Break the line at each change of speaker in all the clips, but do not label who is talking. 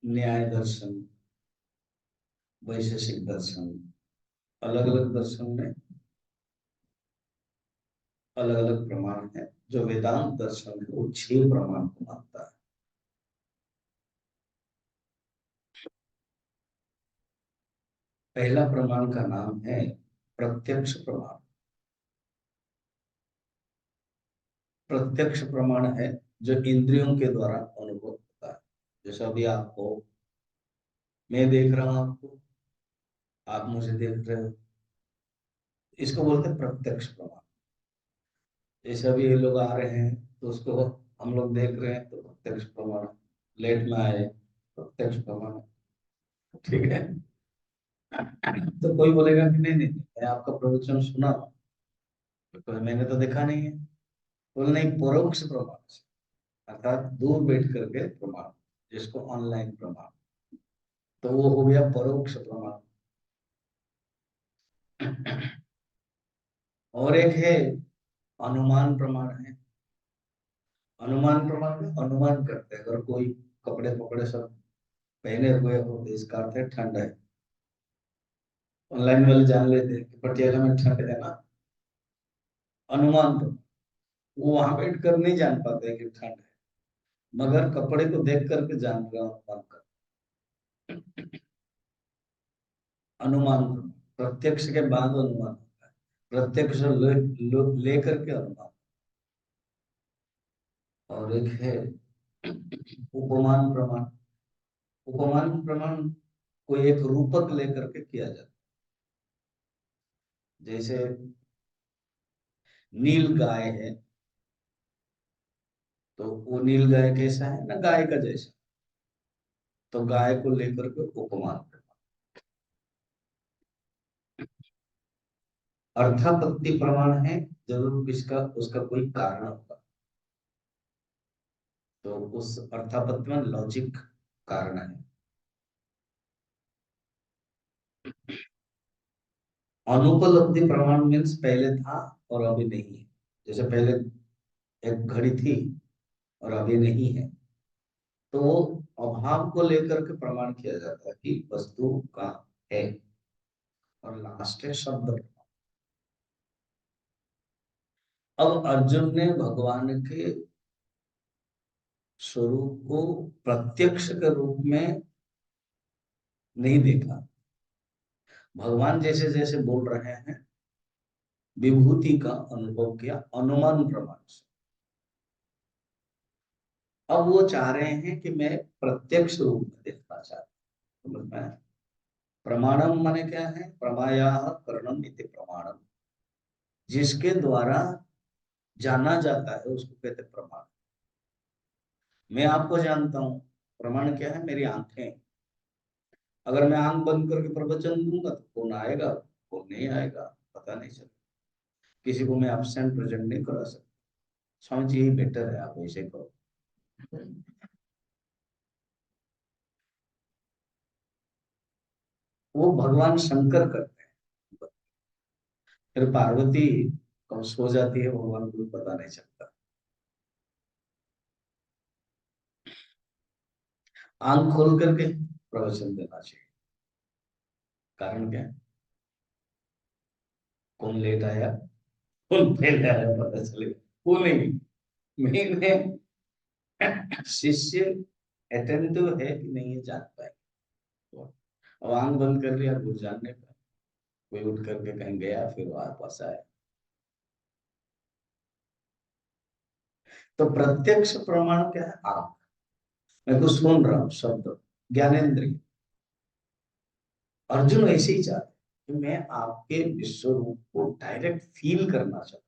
न्याय दर्शन, वैशेषिक दर्शन, अलग अलग दर्शन में अलग अलग प्रमाण है। जो वेदांत दर्शन है वो 6 प्रमाण को मानता है। पहला प्रमाण का नाम है प्रत्यक्ष प्रमाण। प्रत्यक्ष प्रमाण है जो इंद्रियों के द्वारा अनुभव होता है। जैसे अभी आपको, मैं देख रहा हूं आपको, आप मुझे देख रहे हो, इसको बोलते हैं प्रत्यक्ष प्रमाण। जैसे अभी ये लोग आ रहे हैं तो उसको हम लोग देख रहे हैं तो प्रत्यक्ष प्रमाण। लेट में आए, प्रत्यक्ष प्रमाण। ठीक है। तो कोई बोलेगा कि नहीं नहीं मैं आपका प्रवचन सुना, तो मैंने तो देखा नहीं है। बोल नहीं, परोक्ष प्रमाण से, अर्थात दूर बैठ करके प्रमाण, जिसको ऑनलाइन प्रमाण, तो वो हो गया परोक्ष प्रमाण। और एक है अनुमान प्रमाण है। अनुमान प्रमाण में अनुमान करते हैं, अगर कोई कपड़े कपड़े सब पहने हुए हो तो इसका अर्थ है ठंड है। ऑनलाइन वाले जान लेते हैं कि पटियाला में ठंड है ना, अनुमान प्रमाण। वो वहां बैठ कर नहीं जान पाते कि ठंड है, मगर कपड़े को देख करके जान रहे हो, अनुमान कर। अनुमान प्रमाण प्रत्यक्ष के बाद अनुमान होता है, प्रत्यक्ष लेकर के अनुमान। और एक है उपमान प्रमाण। उपमान प्रमाण कोई एक रूपक लेकर के किया जाता है। जैसे नील गाय है, तो वो नील गाय कैसा है ना, गाय का जैसा, तो गाय को लेकर के उपमान प्रमाण। अर्थापत्ति प्रमाण है, जरूर इसका उसका कोई कारण होगा, तो उस अर्थापत्ति में लॉजिक कारण है। अनुपलब्धि प्रमाण मीन्स पहले था और अभी नहीं है। जैसे पहले एक घड़ी थी और अभी नहीं है, तो अभाव को लेकर के प्रमाण किया जाता है कि वस्तु का है। और लास्ट है शब्द प्रमाण। अब अर्जुन ने भगवान के स्वरूप को प्रत्यक्ष के रूप में नहीं देखा। भगवान जैसे जैसे बोल रहे हैं, विभूति का अनुभव किया अनुमान प्रमाण से। अब वो चाह रहे हैं कि मैं प्रत्यक्ष रूप में देखना चाहता हूं। समझ में आया? प्रमाणम माने क्या है? प्रमाया करणम इति प्रमाणम। जिसके द्वारा जाना जाता है उसको कहते हैं प्रमाण। मैं आपको जानता हूं, प्रमाण क्या है? मेरी आंखें। अगर मैं आंख बंद करके प्रवचन दूंगा तो कौन आएगा, कौन नहीं आएगा, पता नहीं चलेगा। किसी को मैं एब्सेंट प्रेजेंट नहीं करा सकता। स्वामी जी यही बेटर है, आप ऐसे करो। वो भगवान शंकर करते हैं। फिर पार्वती कब सो जाती है भगवान को पता नहीं चलता। आंख खोल करके प्रवचन देना चाहिए। कारण क्या है? कौन लेट आया, कौन पहले आया, पता चलेगा। वो नहीं, मेन है शिष्य अटेंटिव है कि नहीं ये जान पाए। तो अब आंख बंद कर लिया, कुछ जान नहीं पाए। कोई उठ करके कहीं गया फिर वापस आया। तो प्रत्यक्ष प्रमाण क्या है? आंख। मैं कुछ सुन रहा हूँ शब्द, ज्ञानेन्द्रिय। अर्जुन ऐसे ही चाहते कि मैं आपके विश्व रूप को डायरेक्ट फील करना चाहता हूं।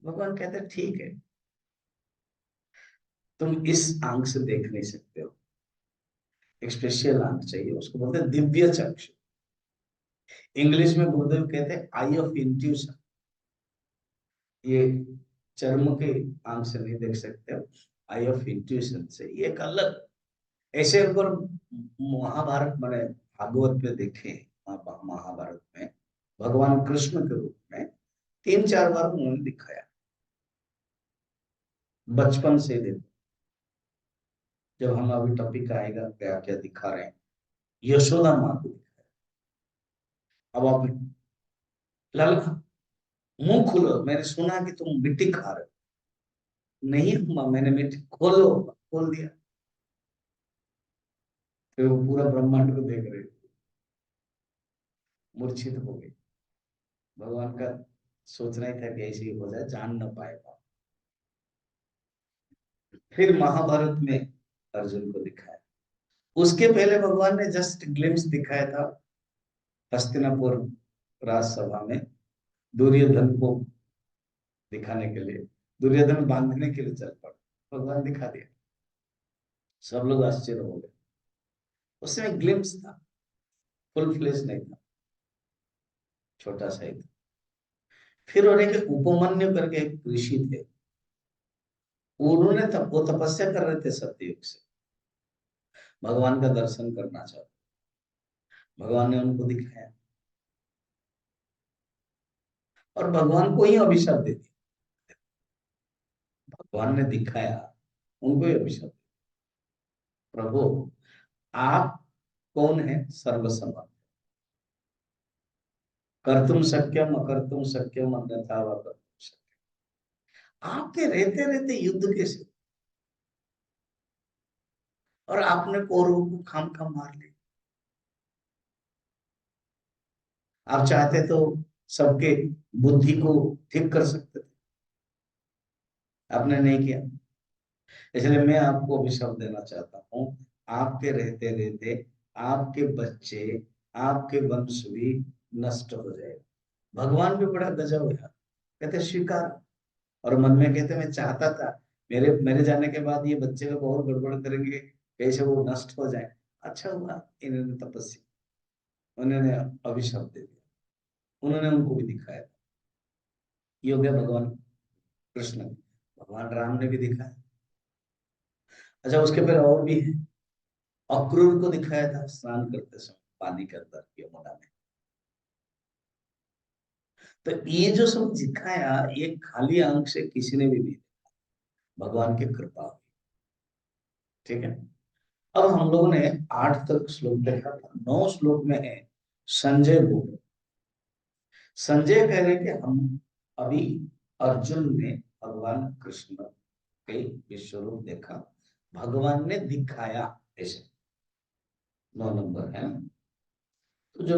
भगवान कहते हैं ठीक है, तुम इस आंख से देख नहीं सकते हो, एक स्पेशल आंख चाहिए, उसको बोलते हैं दिव्य चक्षु। इंग्लिश में गुरुदेव कहते हैं आई ऑफ इंट्यूशन। ये चर्म के आंख से नहीं देख सकते हो, आई ऑफ इंट्यूशन से। ये एक अलग, ऐसे अगर महाभारत मैंने भागवत में देखे, महाभारत में भगवान कृष्ण के रूप में 3-4 बार उन्होंने दिखाया, बचपन से देखो। जब हम अभी टॉपिक आएगा क्या क्या दिखा रहे हैं, यशोदा माँ को दिखाया। अब आप लाल मुंह खोलो, मैंने सुना कि तुम मिट्टी खा रहे हो। नहीं अम्मा, मैंने मिट्टी खोलो, खोल दिया। फिर वो पूरा ब्रह्मांड को देख रहे, मूर्छित हो गए। भगवान का सोचना ही था कि ऐसे ही हो जाए, जान न पाएगा। फिर महाभारत में अर्जुन को दिखाया। उसके पहले भगवान ने जस्ट ग्लिम्स दिखाया था हस्तिनापुर राजसभा में, दुर्योधन को दिखाने के लिए, दुर्योधन बांधने के लिए चल पड़ा, भगवान दिखा दिया। सब लोग आश्चर्य हो गए। उसमें ग्लिम्स था, फुल फ्लेश नहीं था, छोटा सा ही था। फिर और एक उपमन्यु करके एक ऋषि थे, उन्होंने तब वो तपस्या कर रहे थे सत्ययुग से, भगवान का दर्शन करना चाहते, भगवान ने उनको दिखाया और भगवान को ही अभिशाप दे दिया। भगवान ने दिखाया, उनको ही अभिशाप, प्रभु आप कौन है, सर्वसमर्थ, कर्तुम शक्यम अकर्तुम शक्यम अन्यथा वा कर्तुम शक्यम। आपके रहते रहते युद्ध कैसे, और आपने कौरवों को खाम खाम मार लिया। आप चाहते तो सबके बुद्धि को ठीक कर सकते थे, आपने नहीं किया। इसलिए मैं आपको अभिशाप देना चाहता हूँ, आपके रहते रहते आपके बच्चे, आपके वंश भी नष्ट हो जाएगा। भगवान भी बड़ा गजब है, कहते स्वीकार, और मन में कहते मैं चाहता था मेरे मेरे जाने के बाद ये बच्चे का बहुत गड़बड़ करेंगे, कैसे वो नष्ट हो जाए। अच्छा हुआ इन्होंने तपस्या, उन्होंने अभिशाप दे दिया, उन्होंने उनको भी दिखाया। ये हो गया भगवान कृष्ण, भगवान राम ने भी दिखाया। अच्छा उसके फिर और भी है, अक्रूर को दिखाया था स्नान करते समय पानी के अंदर यमुना में। तो ये जो सब दिखाया, ये खाली आंख से किसी ने भी नहीं देखा, भगवान की कृपा हुई। ठीक है, अब हम लोगों ने 8 तक श्लोक देखा था, 9 श्लोक में है संजय बोल। संजय कह रहे कि हम अभी अर्जुन ने भगवान कृष्ण के विश्वरूप देखा, भगवान ने दिखाया, ऐसे 9 नंबर है। तो जो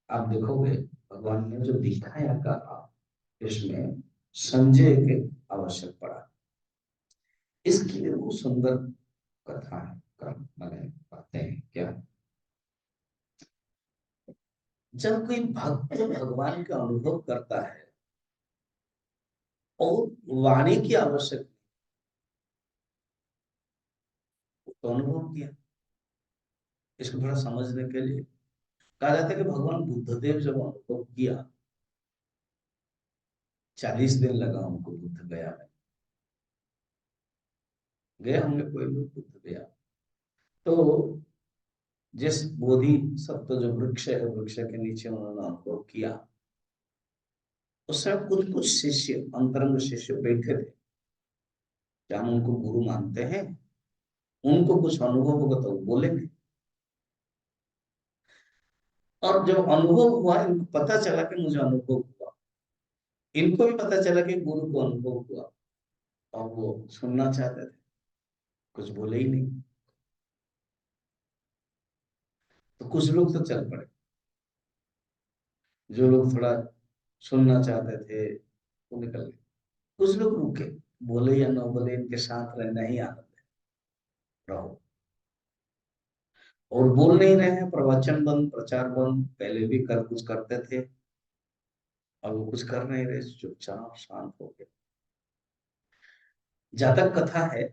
आप देखोगे भगवान ने जो दिखाया कहा, इसमें संजय के आवश्यक पड़ा। इसके लिए वो सुंदर कथा है, मैंने बातें हैं क्या। जब कोई भक्त भगवान का अनुभव करता है और वाणी की आवश्यक, तो अनुभव किया। इसको थोड़ा समझने के लिए कहा जाता है कि भगवान बुद्धदेव जब अनुभव किया, 40 दिन लगा उनको बुद्ध गया में, गए हमने कोई लोग बुद्ध गया। तो जिस बोधि सत्व जो वृक्ष है, वृक्ष के नीचे उन्होंने अनुभव किया, उस समय कुछ कुछ शिष्य, अंतरंग शिष्य बैठे थे, जहां हम उनको गुरु मानते हैं, उनको कुछ अनुभव होगा तो वो बोलेंगे। और जब अनुभव हुआ, इनको पता चला कि मुझे अनुभव हुआ, इनको भी पता चला कि गुरु को अनुभव हुआ, और वो सुनना चाहते थे, कुछ बोले ही नहीं। तो कुछ लोग तो चल पड़े, जो लोग थोड़ा सुनना चाहते थे वो निकल गए। कुछ लोग रुके, बोले या ना बोले, इनके साथ रहना ही आनंद है, रहो। और बोल नहीं रहे हैं, प्रवचन बंद, प्रचार बंद, पहले भी कर कुछ करते थे, अब वो कुछ कर नहीं रहे, चुपचाप शांत हो गए। जातक कथा है,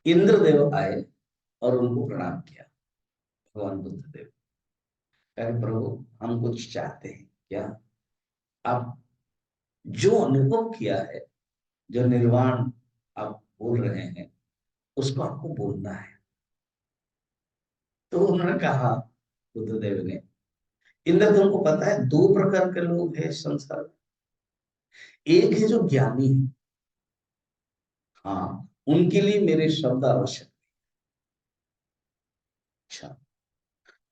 इंद्रदेव आए और उनको प्रणाम किया, भगवान बुद्ध देव। कहे प्रभु हम कुछ चाहते हैं क्या, आप जो अनुभव किया है, जो निर्वाण आप बोल रहे हैं, उसको आपको बोलना है। तो उन्होंने कहा, बुद्धदेव ने, इंद्र तुमको पता है 2 प्रकार के लोग हैं इस संसार में। एक है जो ज्ञानी है, हाँ, उनके लिए मेरे शब्द आवश्यक। अच्छा,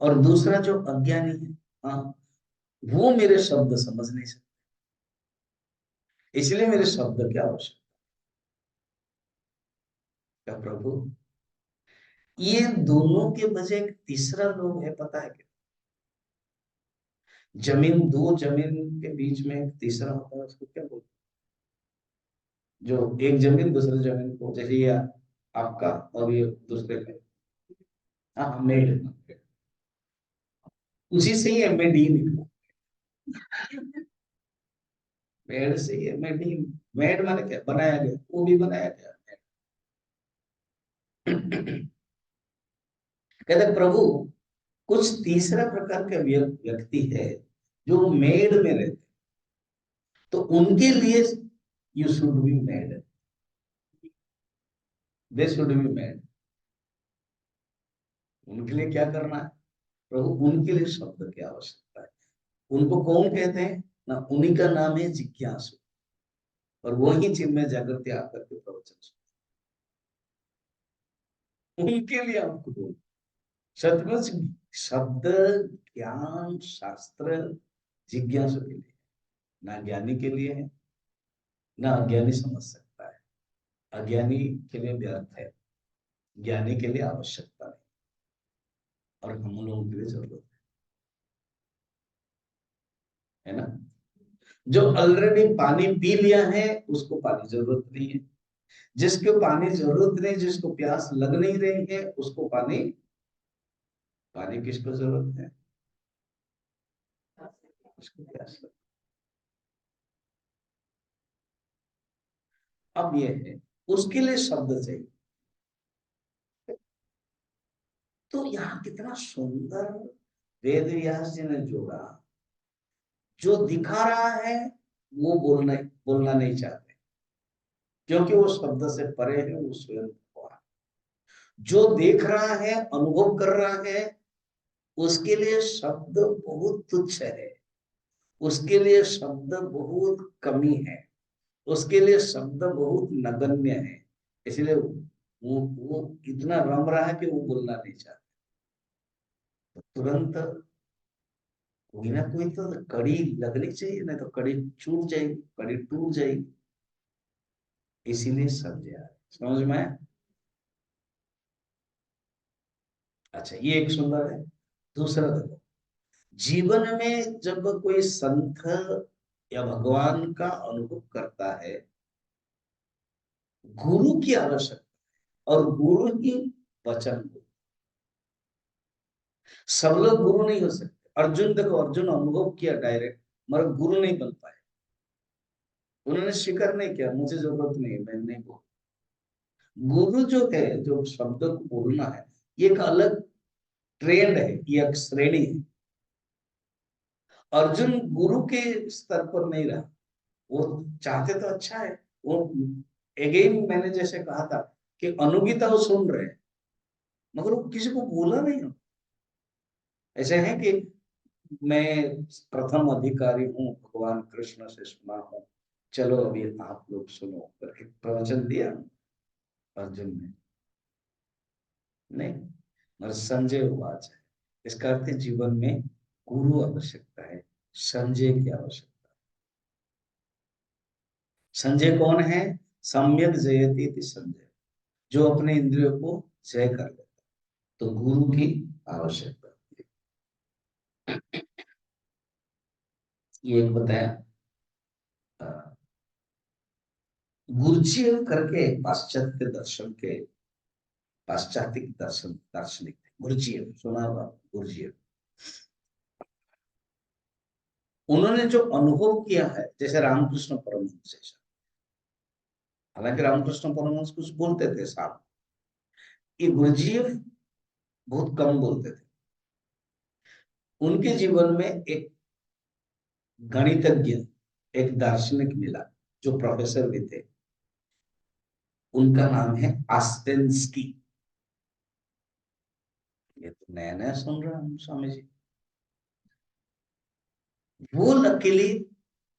और दूसरा जो अज्ञानी है, हाँ, वो मेरे शब्द समझ नहीं सकते, इसलिए मेरे शब्द क्या आवश्यक। क्या प्रभु, ये दोनों के बजाय एक तीसरा लोग है, पता है क्या? जमीन, दो जमीन के बीच में एक तीसरा होता है, उसको क्या बोलते हैं? जो एक जमीन दूसरे जमीन को, जैसे ये आपका और ये दूसरे का, हाँ, मेड, उसी से ही मेड ही निकला। मेड से ही मेड ही, मेड माने क्या, बनाया गया, वो भी बनाया गया। कहते प्रभु, कुछ तीसरा प्रकार के व्यक्ति है जो मेड में रहते, तो उनके लिए you should be made, they should be made. उनके लिए क्या करना है प्रभु? उनके लिए शब्द की आवश्यकता है। उनको कौन कहते हैं ना? उन्हीं का नाम है जिज्ञासु, और वो ही चिन्मय जागृति आकर के प्रवचन सुनते। उनके लिए आपको बोल, सतमुच शब्द, ज्ञान, शास्त्र जिज्ञासु के लिए, ना ज्ञानी के लिए है, ना अज्ञानी समझ सकता है। अज्ञानी के लिए व्यर्थ है, ज्ञानी के लिए आवश्यकता है, और हम लोगों के लिए जरूरत है ना? जो ऑलरेडी पानी पी लिया है उसको पानी जरूरत नहीं है, जिसको पानी जरूरत नहीं, जिसको प्यास लग नहीं रही है उसको पानी, पानी किसको जरूरत है? उसको प्यास लग। अब ये है, उसके लिए शब्द चाहिए। तो यहाँ कितना सुंदर वेद व्यास जी ने जोड़ा, जो दिखा रहा है वो बोलना नहीं चाहते, क्योंकि वो शब्द से परे है, वो स्वयं भगवान। जो देख रहा है, अनुभव कर रहा है, उसके लिए शब्द बहुत तुच्छ है, उसके लिए शब्द बहुत कमी है, उसके लिए शब्द बहुत नगण्य है। इसलिए वो इतना रम रहा है कि वो बोलना नहीं चाहता। तो तुरंत कोई ना कोई तो कड़ी लगनी चाहिए, नहीं तो कड़ी छूट जाएगी, कड़ी टूट जाएगी। इसीलिए समझे, समझ में आया? अच्छा, ये एक सुंदर है। दूसरा देखो, जीवन में जब कोई संत या भगवान का अनुभव करता है, गुरु की आवश्यकता, और गुरु ही वचन गुरु। सब लोग गुरु नहीं हो सकते। अर्जुन देखो, अर्जुन अनुभव किया डायरेक्ट, मगर गुरु नहीं बन पाए। उन्होंने स्वीकार नहीं किया, मुझे जरूरत नहीं है, मैं नहीं बोल। गुरु जो है, जो शब्द को बोलना है, ये एक अलग ट्रेंड है, ये एक श्रेणी है। अर्जुन गुरु के स्तर पर नहीं रहा। वो चाहते तो अच्छा है, वो अगेन मैंने जैसे कहा था कि अनुगीता वो सुन रहे हैं, मगर वो किसी को बोला नहीं हो। ऐसे है कि मैं प्रथम अधिकारी हूँ, भगवान कृष्ण से सुना हूँ, चलो अभी आप लोग सुनो करके प्रवचन दिया अर्जुन ने, नहीं। मगर संजय वाच है, इसका अर्थ है जीवन में गुरु आवश्यकता है, संजय की आवश्यकता। संजय कौन है? सम्यक जयति इति संजय, जो अपने इंद्रियों को जय कर लेता, तो गुरु की आवश्यकता। ये एक बताया। अ, गुरुजीव करके पाश्चात्य दर्शन के, पाश्चात्य दर्शन दार्शनिक थे, गुरुजीव सुना होगा, गुरुजीव। उन्होंने जो अनुभव किया है, जैसे रामकृष्ण परमहंस जैसा, हालांकि रामकृष्ण परमहंस कुछ बोलते थे साहब, ये गुरुजीव बहुत कम बोलते थे। उनके जीवन में एक गणितज्ञ, एक दार्शनिक मिला, जो प्रोफेसर भी थे। उनका नाम है आस्पेंस्की। ये तो नया नया सुन रहा हूँ स्वामी जी। वो लकीली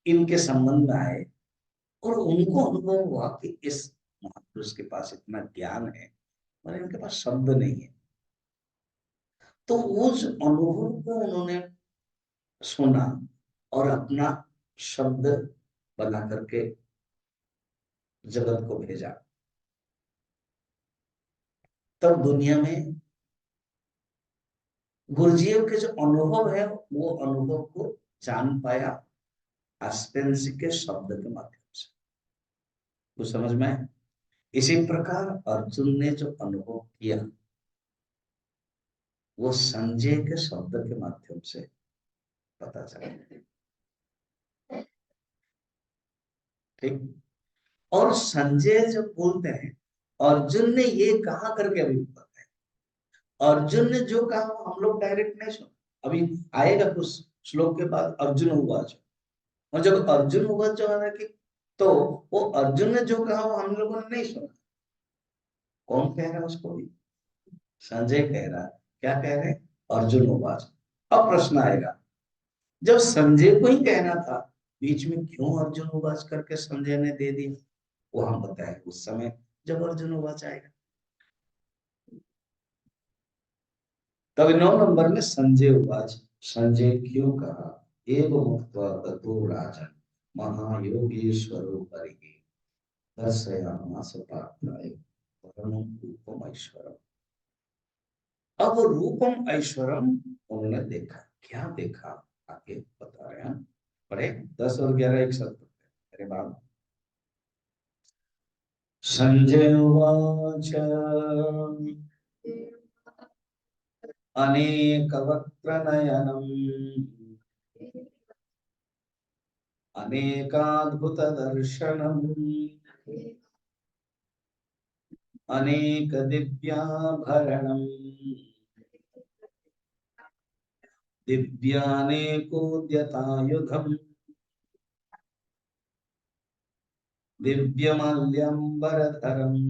इनके संबंध में आए, और उनको अनुभव हुआ कि इस महापुरुष के पास इतना ज्ञान है मगर इनके पास शब्द नहीं है। तो उस अनुभव को उन्होंने सुना और अपना शब्द बना करके जगत को भेजा। तब दुनिया में गुरुजीयों के जो अनुभव है वो अनुभव को जान पाया एस्पेंस के शब्द के माध्यम से। कुछ समझ में आया? इसी प्रकार अर्जुन ने जो अनुभव किया वो संजय के शब्द के माध्यम से पता चला। ठीक। और संजय जब बोलते हैं अर्जुन ने ये कहा करके अभी बताया, अर्जुन ने जो कहा वो हम लोग डायरेक्ट नहीं सुना। अभी आएगा कुछ श्लोक के बाद अर्जुन उवाच, और जब अर्जुन उवाच कि तो वो अर्जुन ने जो कहा वो हम लोगों ने नहीं सुना। कौन कह रहा है उसको भी? संजय कह रहा है। क्या कह रहे हैं? अर्जुन उवाच। अब प्रश्न आएगा जब संजय को ही कहना था बीच में क्यों अर्जुन उवाच करके संजय ने दे दी? वो हम बताए उस समय जब अर्जुन उवाच आएगा। तब 9 नंबर में संजय उवाच, संजय क्यों कहा एवं मुक्त्वा ततो राजन महायोगेश्वरो परिगे दर्शयामास पार्थाय परमं रूपम ऐश्वरम। अब रूपम ऐश्वरम उन्होंने देखा। क्या देखा आगे बता रहे हैं। पढ़े 10 और 11 एक साथ। अरे बाप। संजय उवाच अनेकवक्त्रनयनम् अनेकाद्भुतदर्शनम् अनेकदिव्याभरणम् दिव्यानेकोद्यतायुधम् दिव्यमाल्यम्बरधरम्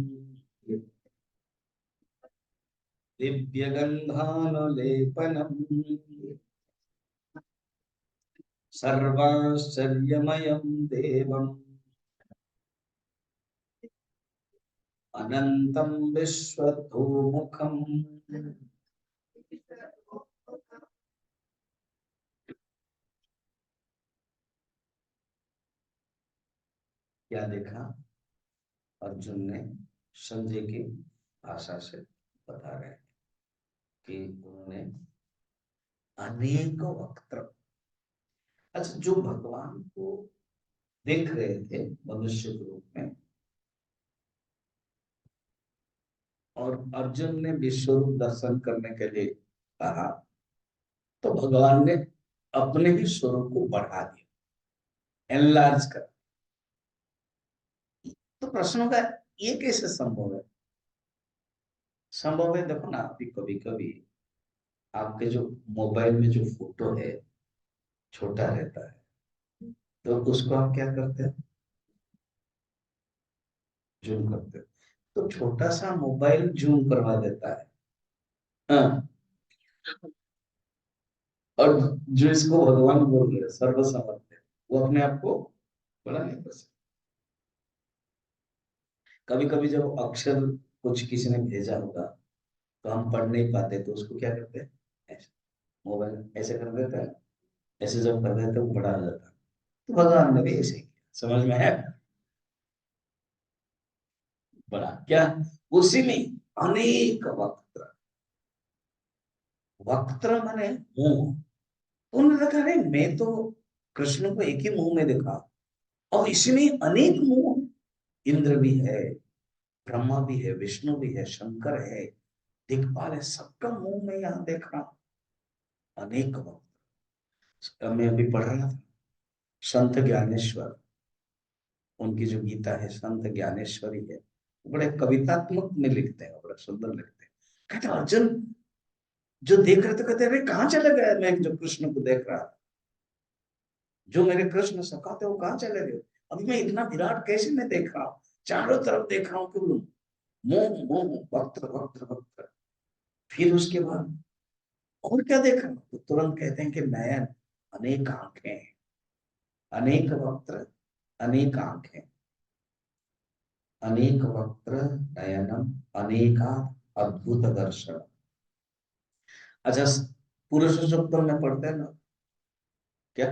दिव्यगन्धानुलेपनम् सर्वाश्चर्यमयं देवम् अनन्तं विश्वतोमुखम्। क्या देखा? अर्जुन ने संजय की भाषा से बता रहे हैं कि उन्होंने अनेक वक्त्र, अच्छा जो भगवान को देख रहे थे मनुष्य के रूप में, और अर्जुन ने विश्व रूप दर्शन करने के लिए कहा तो भगवान ने अपने ही स्वरूप को बढ़ा दिया, एनलार्ज कर। तो प्रश्न होगा ये कैसे संभव है? संभव है देखो ना, अभी कभी कभी आपके जो मोबाइल में जो फोटो है छोटा रहता है तो उसको आप क्या करते हैं? जूम करते हैं। तो छोटा सा मोबाइल जूम करवा देता है। हाँ। और जो इसको भगवान बोल रहे हैं सर्वसमर्थ, वो अपने आप को बड़ा नहीं कर सकता। कभी कभी जब अक्षर कुछ किसी ने भेजा होगा तो हम पढ़ नहीं पाते तो उसको क्या करते हैं? ऐसे मोबाइल ऐसे कर देते हैं, ऐसे जब कर देते हैं वो बड़ा हो जाता है। तो भगवान ने भी ऐसे ही किया। समझ में है? बड़ा क्या? उसी में अनेक वक्त्र, वक्त्र माने मुंह। तो उन्होंने देखा नहीं मैं तो कृष्ण को एक ही मुंह में देखा और इसमें अनेक मुंह, इंद्र भी है, ब्रह्मा भी है, विष्णु भी है, शंकर है, दिक्पाल है, सबका मुंह में यहाँ देख रहा हूं। अनेक वक्त मैं अभी पढ़ रहा था संत ज्ञानेश्वर, उनकी जो गीता है संत ज्ञानेश्वरी है, बड़े कवितात्मक में लिखते हैं, बड़ा सुंदर लिखते हैं। कहते अर्जुन जो देख रहे थे, कहते अरे कहाँ चले गए मैं जो कृष्ण को देख रहा था, जो मेरे कृष्ण सखा थे वो कहाँ चले गए? अभी मैं इतना विराट कैसे मैं देख रहा हूँ, चारों तरफ देख रहा हूँ कि मोह मोह वक्त्र वक्त्र वक्त्र। फिर उसके बाद और क्या देखा? तो तुरंत कहते हैं कि नयन, अनेक आंखें, अनेक वक्त्र, अनेक आंखें, अनेक वक्त्र, नयनम अनेका अद्भुत दर्शन। अच्छा, पुरुष सूक्तम में पढ़ते हैं ना, क्या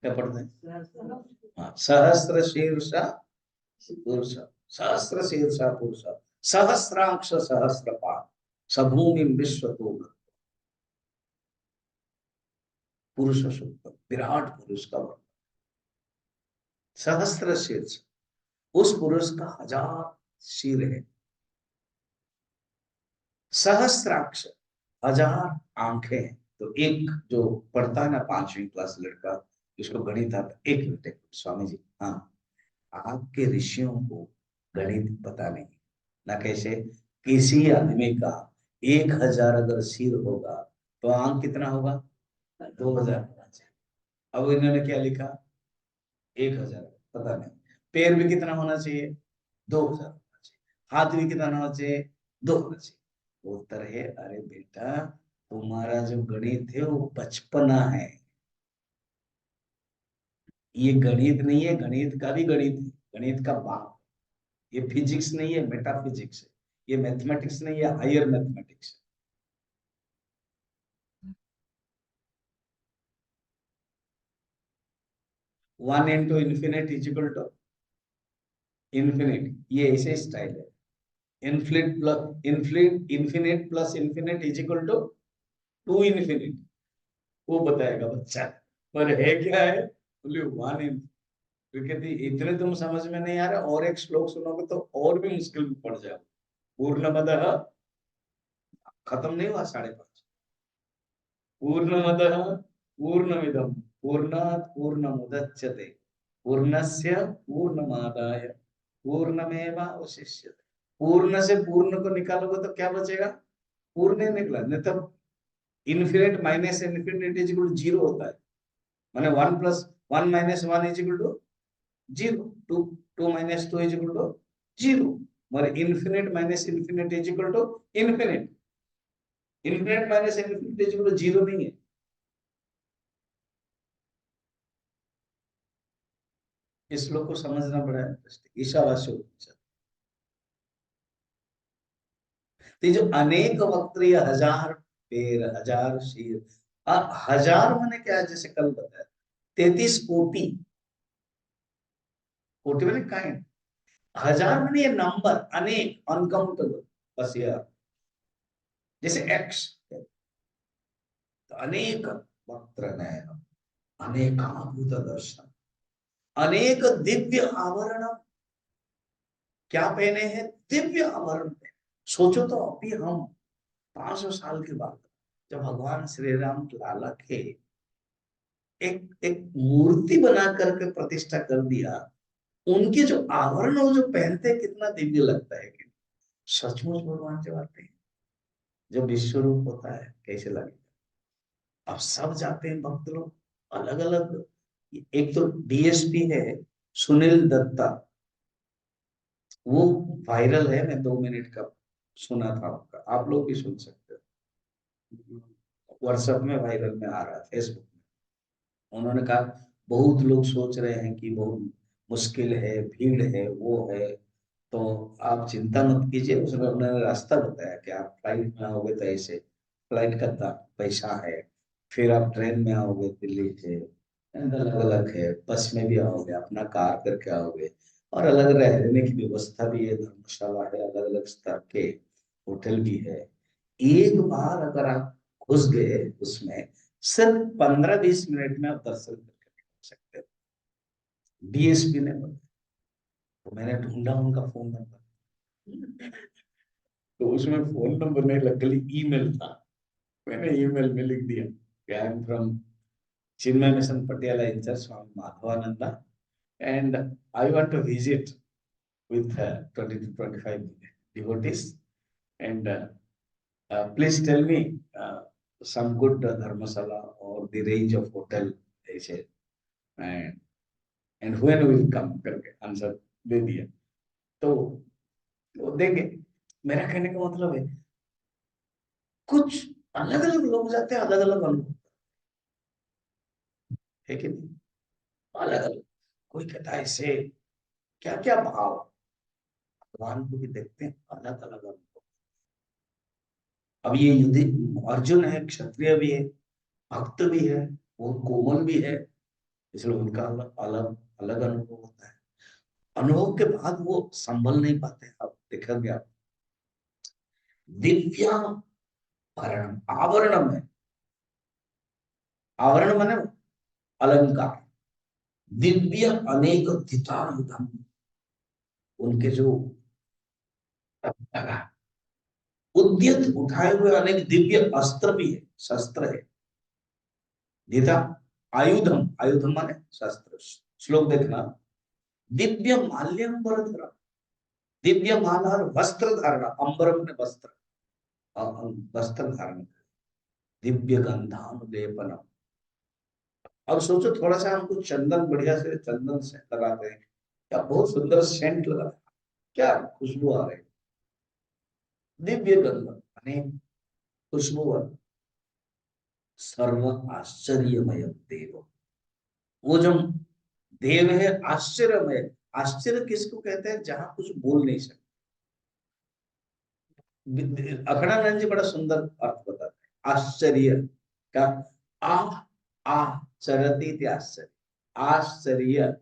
क्या पढ़ते हैं? हाँ, सहस्र शीर्षा पुरुष, सहस्र शीर्षा पुरुष, सहस्राक्ष सहस्रपाद, सभूमि विश्व तो। पुरुष सूक्तम विराट पुरुष का वर्णन। सहस्र शीर्ष, उस पुरुष का 1000 शीर है। सहस्राक्ष, 1000 आंखें हैं। तो एक जो पढ़ता है ना 5वीं क्लास लड़का, जिसको गणित आता, एक मिनट स्वामी जी, हाँ, आपके ऋषियों को गणित पता नहीं ना, कैसे किसी आदमी का 1000 अगर सिर होगा तो आंख कितना होगा? 2000 होना चाहिए। अब इन्होंने क्या लिखा? 1000, पता नहीं। पैर भी कितना होना चाहिए? 2000 होना चाहिए। हाथ भी कितना होना चाहिए? 2 होना चाहिए। उत्तर है, अरे बेटा, तुम्हारा जो गणित है वो बचपना है। ये गणित नहीं है, गणित का भी गणित है, गणित का बाप। ये फिजिक्स नहीं है, मेटाफिजिक्स है। ये मैथमेटिक्स नहीं है, हायर मैथमेटिक्स है। 1 into infinite is equal to infinite, ये ऐसे स्टाइल है। Infinite plus infinite is equal to two infinite, वो बताएगा बच्चा। पर है क्या है? बोले 1 इन। फिर कहती इतने तुम समझ में नहीं आ रहा, और एक श्लोक सुनोगे तो और भी मुश्किल में पड़ जाओ। पूर्णमदः, खत्म नहीं हुआ 5:30। पूर्णमदः पूर्णमिदं पूर्णात् पूर्णमुदच्यते पूर्णस्य पूर्णमादाय पूर्णमेवावशिष्यते। पूर्ण से पूर्ण को निकालोगे तो क्या बचेगा? पूर्ण ही निकला, नहीं तो infinite minus infinite is equal to 0 होता है। माने 1 plus 1 minus 1 is equal to 0, 2 2 minus 2 is equal to 0। और infinite minus infinite is equal to infinite. Infinite minus infinite is equal to 0 नहीं है। इस श्लोक को समझना बड़ा इंटरेस्टिंग। ईशावास्य उपनिषद, तो ये जो अनेक वक्त्रीय, 1000 पैर, 1000 शीर, 1000 माने क्या है? जैसे कल बताया, 33 कोटि। कोटि माने काइंड, 1000 माने ये नंबर, अनेक, अनकाउंटेबल। बस ये जैसे एक्स, तो अनेक वक्त्र नयन, अनेकाभूत दर्शन, अनेक दिव्य आभरण। क्या पहने हैं? दिव्य आभरण पहने। सोचो तो, अभी हम 500 साल के बाद जब भगवान श्री राम लाला के एक एक मूर्ति बना करके प्रतिष्ठा कर दिया, उनके जो आवरण वो जो पहनते हैं, कितना दिव्य लगता है कि सचमुच भगवान जब आते हैं, जब विश्व रूप होता है, कैसे लगेगा। अब सब जाते हैं भक्त लोग, अलग अलग। एक तो डीएसपी है सुनील दत्ता, वो वायरल है, मैं 2 मिनट का सुना था उनका, आप लोग भी सुन सकते हो। व्हाट्सएप में वायरल में आ रहा, फेसबुक में। उन्होंने कहा बहुत लोग सोच रहे हैं कि बहुत मुश्किल है, भीड़ है, वो है, तो आप चिंता मत कीजिए। उसमें उन्होंने रास्ता बताया कि आप फ्लाइट में आओगे तो ऐसे, फ्लाइट का पैसा है, फिर आप ट्रेन में आओगे दिल्ली से, अलग अलग है, बस में भी आओगे, अपना कार करके आओगे, और अलग रहने की व्यवस्था भी है, धर्मशाला है, अलग अलग स्तर के होटल भी है। एक बार अगर आप घुस गए उसमें, सिर्फ 15-20 मिनट में आप दर्शन करके निकल सकते हो, डीएसपी ने बताया। तो मैंने ढूंढा उनका फोन नंबर, तो उसमें फोन नंबर नहीं, लकीली ईमेल था। मैंने ईमेल में लिख दिया कि I am from Chinmaya mission Patiala in charge Swami Madhavananda, and I want to visit with 20 to 25 devotees, and please tell me some good dharmasala or the range of hotel, ऐसे, and when will come करके answer दे दिया। तो वो देंगे। मेरा कहने का मतलब है, कुछ अलग अलग लोग जाते हैं, अलग अलग अनुभव है कि नहीं, अलग अलग। कोई कहता है ऐसे, क्या क्या भाव, भगवान को भी देखते हैं, अलग अलग अनुभव। अब ये युद्धि अर्जुन है, क्षत्रिय भी है, भक्त भी है, वो कोमल भी है, इसलिए उनका अलग अलग अलग अनुभव होता है। अनुभव के बाद वो संभल नहीं पाते। अब देखा गया, दिव्याभरण आवरण में, आवरण माने अलंकार, दिव्य अनेक द्युतायुधम, उनके जो उद्यत उठाए हुए अनेक दिव्य अस्त्र भी है, शस्त्र है। द्विधा आयुधम, आयुधम माने शस्त्र। श्लोक देखना, दिव्य माल्यंबर धरा, दिव्य माला और वस्त्र धारण, अंबर माने वस्त्र, वस्त्र धारण, दिव्य गंधानुलेपनम। अब सोचो थोड़ा सा हमको चंदन, बढ़िया से चंदन से लगाते हैं, या बहुत सुंदर सेंट लगा, क्या खुशबू आ रही, दिव्य गंध यानी खुशबू। सर्व आश्चर्यमय देव, वो जो देव है आश्चर्यमय। आश्चर्य किसको कहते हैं, जहां कुछ बोल नहीं सकते। अखंडानंद जी बड़ा सुंदर अर्थ बताते हैं आश्चर्य का। आ आचरती थी आश्चर्य, आश्चर्य,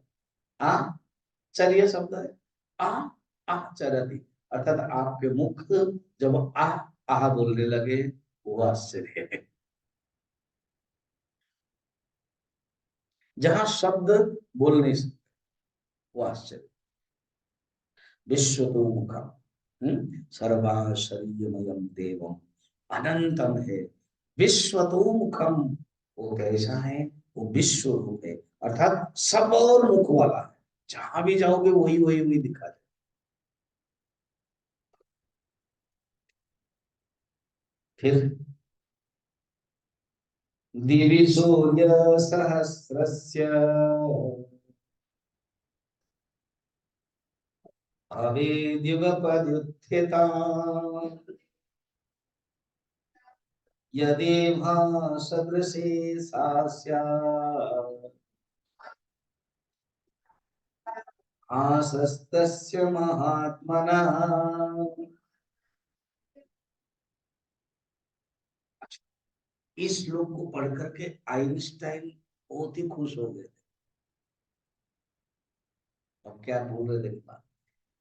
आश्चर्य शब्द है। आ आचरती अर्थात आपके मुख जब आ बोलने लगे, वो आश्चर्य है। जहां शब्द बोल नहीं सकते, वो आश्चर्य। विश्व तो मुखम, सर्वाश्चर्यमयम देवम, अनंतम है। विश्व तो मुखम, वो कैसा है, वो विश्व रूप है, अर्थात सब और मुख वाला है। जहां भी जाओगे वही वही वही दिखा दे। फिर दिवि सूर्य सहस्रस्य भवेद्युगपदुत्थिता, यदि सदृशी सा स्यात्, आसस्तस्य महात्मनः। इस श्लोक को पढ़ करके आइंस्टाइन बहुत ही खुश हो गए थे। अब क्या बोल रहे थे,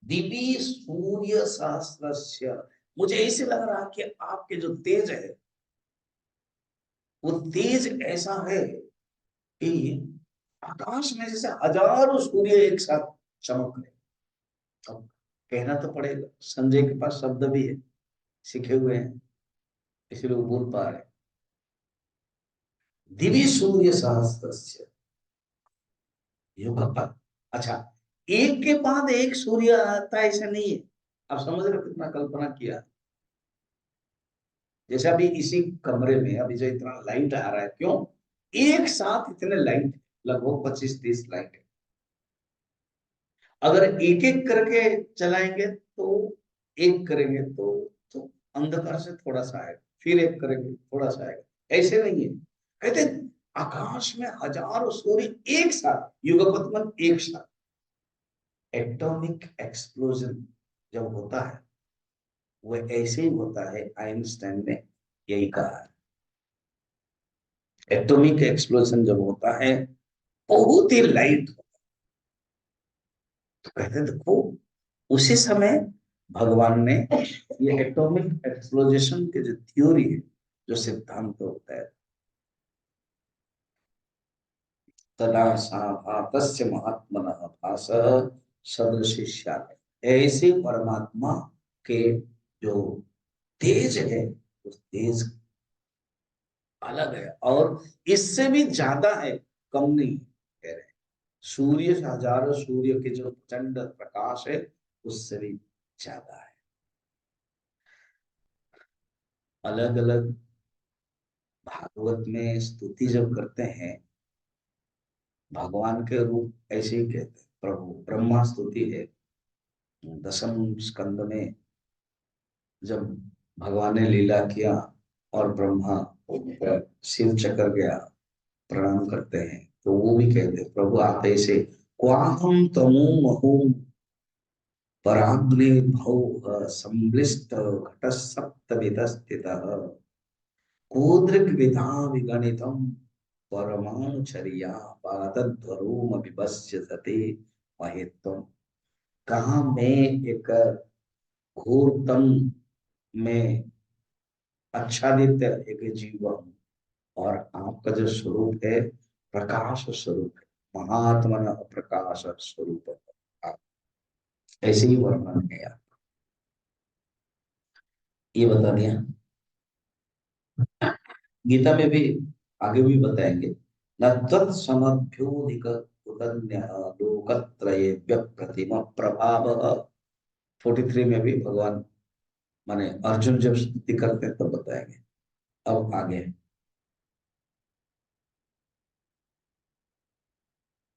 दिव्य सूर्य सहस्रस्य, मुझे ऐसे लग रहा कि आपके जो तेज है, वो तेज ऐसा है कि आकाश में जैसे हजारों सूर्य एक साथ चमक रहे। अब कहना तो पड़ेगा, संजय के पास शब्द भी है, सीखे हुए हैं, इसलिए वो बोल पा रहे। दिव्य सूर्य सहस्रस्य युगपत्। अच्छा, एक के बाद एक सूर्य आता है ऐसा नहीं है। आप समझ रहे हो कितना कल्पना किया। जैसे अभी इसी कमरे में अभी जो इतना लाइट आ रहा है, क्यों, एक साथ इतने लाइट, लगभग 25-30 लाइट है। अगर एक एक करके चलाएंगे तो, एक करेंगे तो अंधकार से थोड़ा सा आएगा, फिर एक करेंगे थोड़ा सा आएगा, ऐसे नहीं है। कहते आकाश में हजारों सूर्य एक साथ, युगपत एक साथ। एटॉमिक एक्सप्लोजन जब होता है, वो ऐसे ही होता है, आइंस्टाइन ने यही कहा है। एटॉमिक एक्सप्लोजन जब होता है, बहुत ही लाइट, तो कहते देखो उसी समय भगवान ने ये एटॉमिक एक्सप्लोजन के जो थ्योरी है, जो सिद्धांत होता है, तदा सातस्य महात्मनः भासः सदृशिष्यात्, ऐसे परमात्मा के जो तेज है, उस तेज अलग है, और इससे भी ज्यादा है, कम नहीं कह रहे। सूर्य से हजारों सूर्य के जो प्रचंड प्रकाश है, उससे भी ज्यादा है। अलग अलग भागवत में स्तुति जब करते हैं, भगवान के रूप ऐसे ही कहते हैं। प्रभु ब्रह्मा स्तुति है, दसम स्कंद में जब भगवान ने लीला किया और ब्रह्मा का सिर चकर गया, प्रणाम करते हैं, तो वो भी कहते हैं प्रभु आप ऐसे, क्वाहम तमो महो पराग्ने भौ संश्लिष्ट घट सप्तविध स्थित कूदृग्विधा विगणितम् परमाणुचर्या पादध्वरूम विभस्य सते महेत्वम्। कहा मैं एक घोरतम में आच्छादित एक जीव हूँ और आपका जो स्वरूप है प्रकाश स्वरूप है, महात्मन प्रकाश स्वरूप है आप। ऐसे ही वर्णन है आप, ये बता दिया। गीता में भी आगे भी बताएंगे। न तत्समभ्योधिक उदन्यः लोकत्रये व्यप्रतिम प्रभाव। 43 में भी भगवान माने अर्जुन जब स्तुति करते हैं तब बताएंगे। अब आगे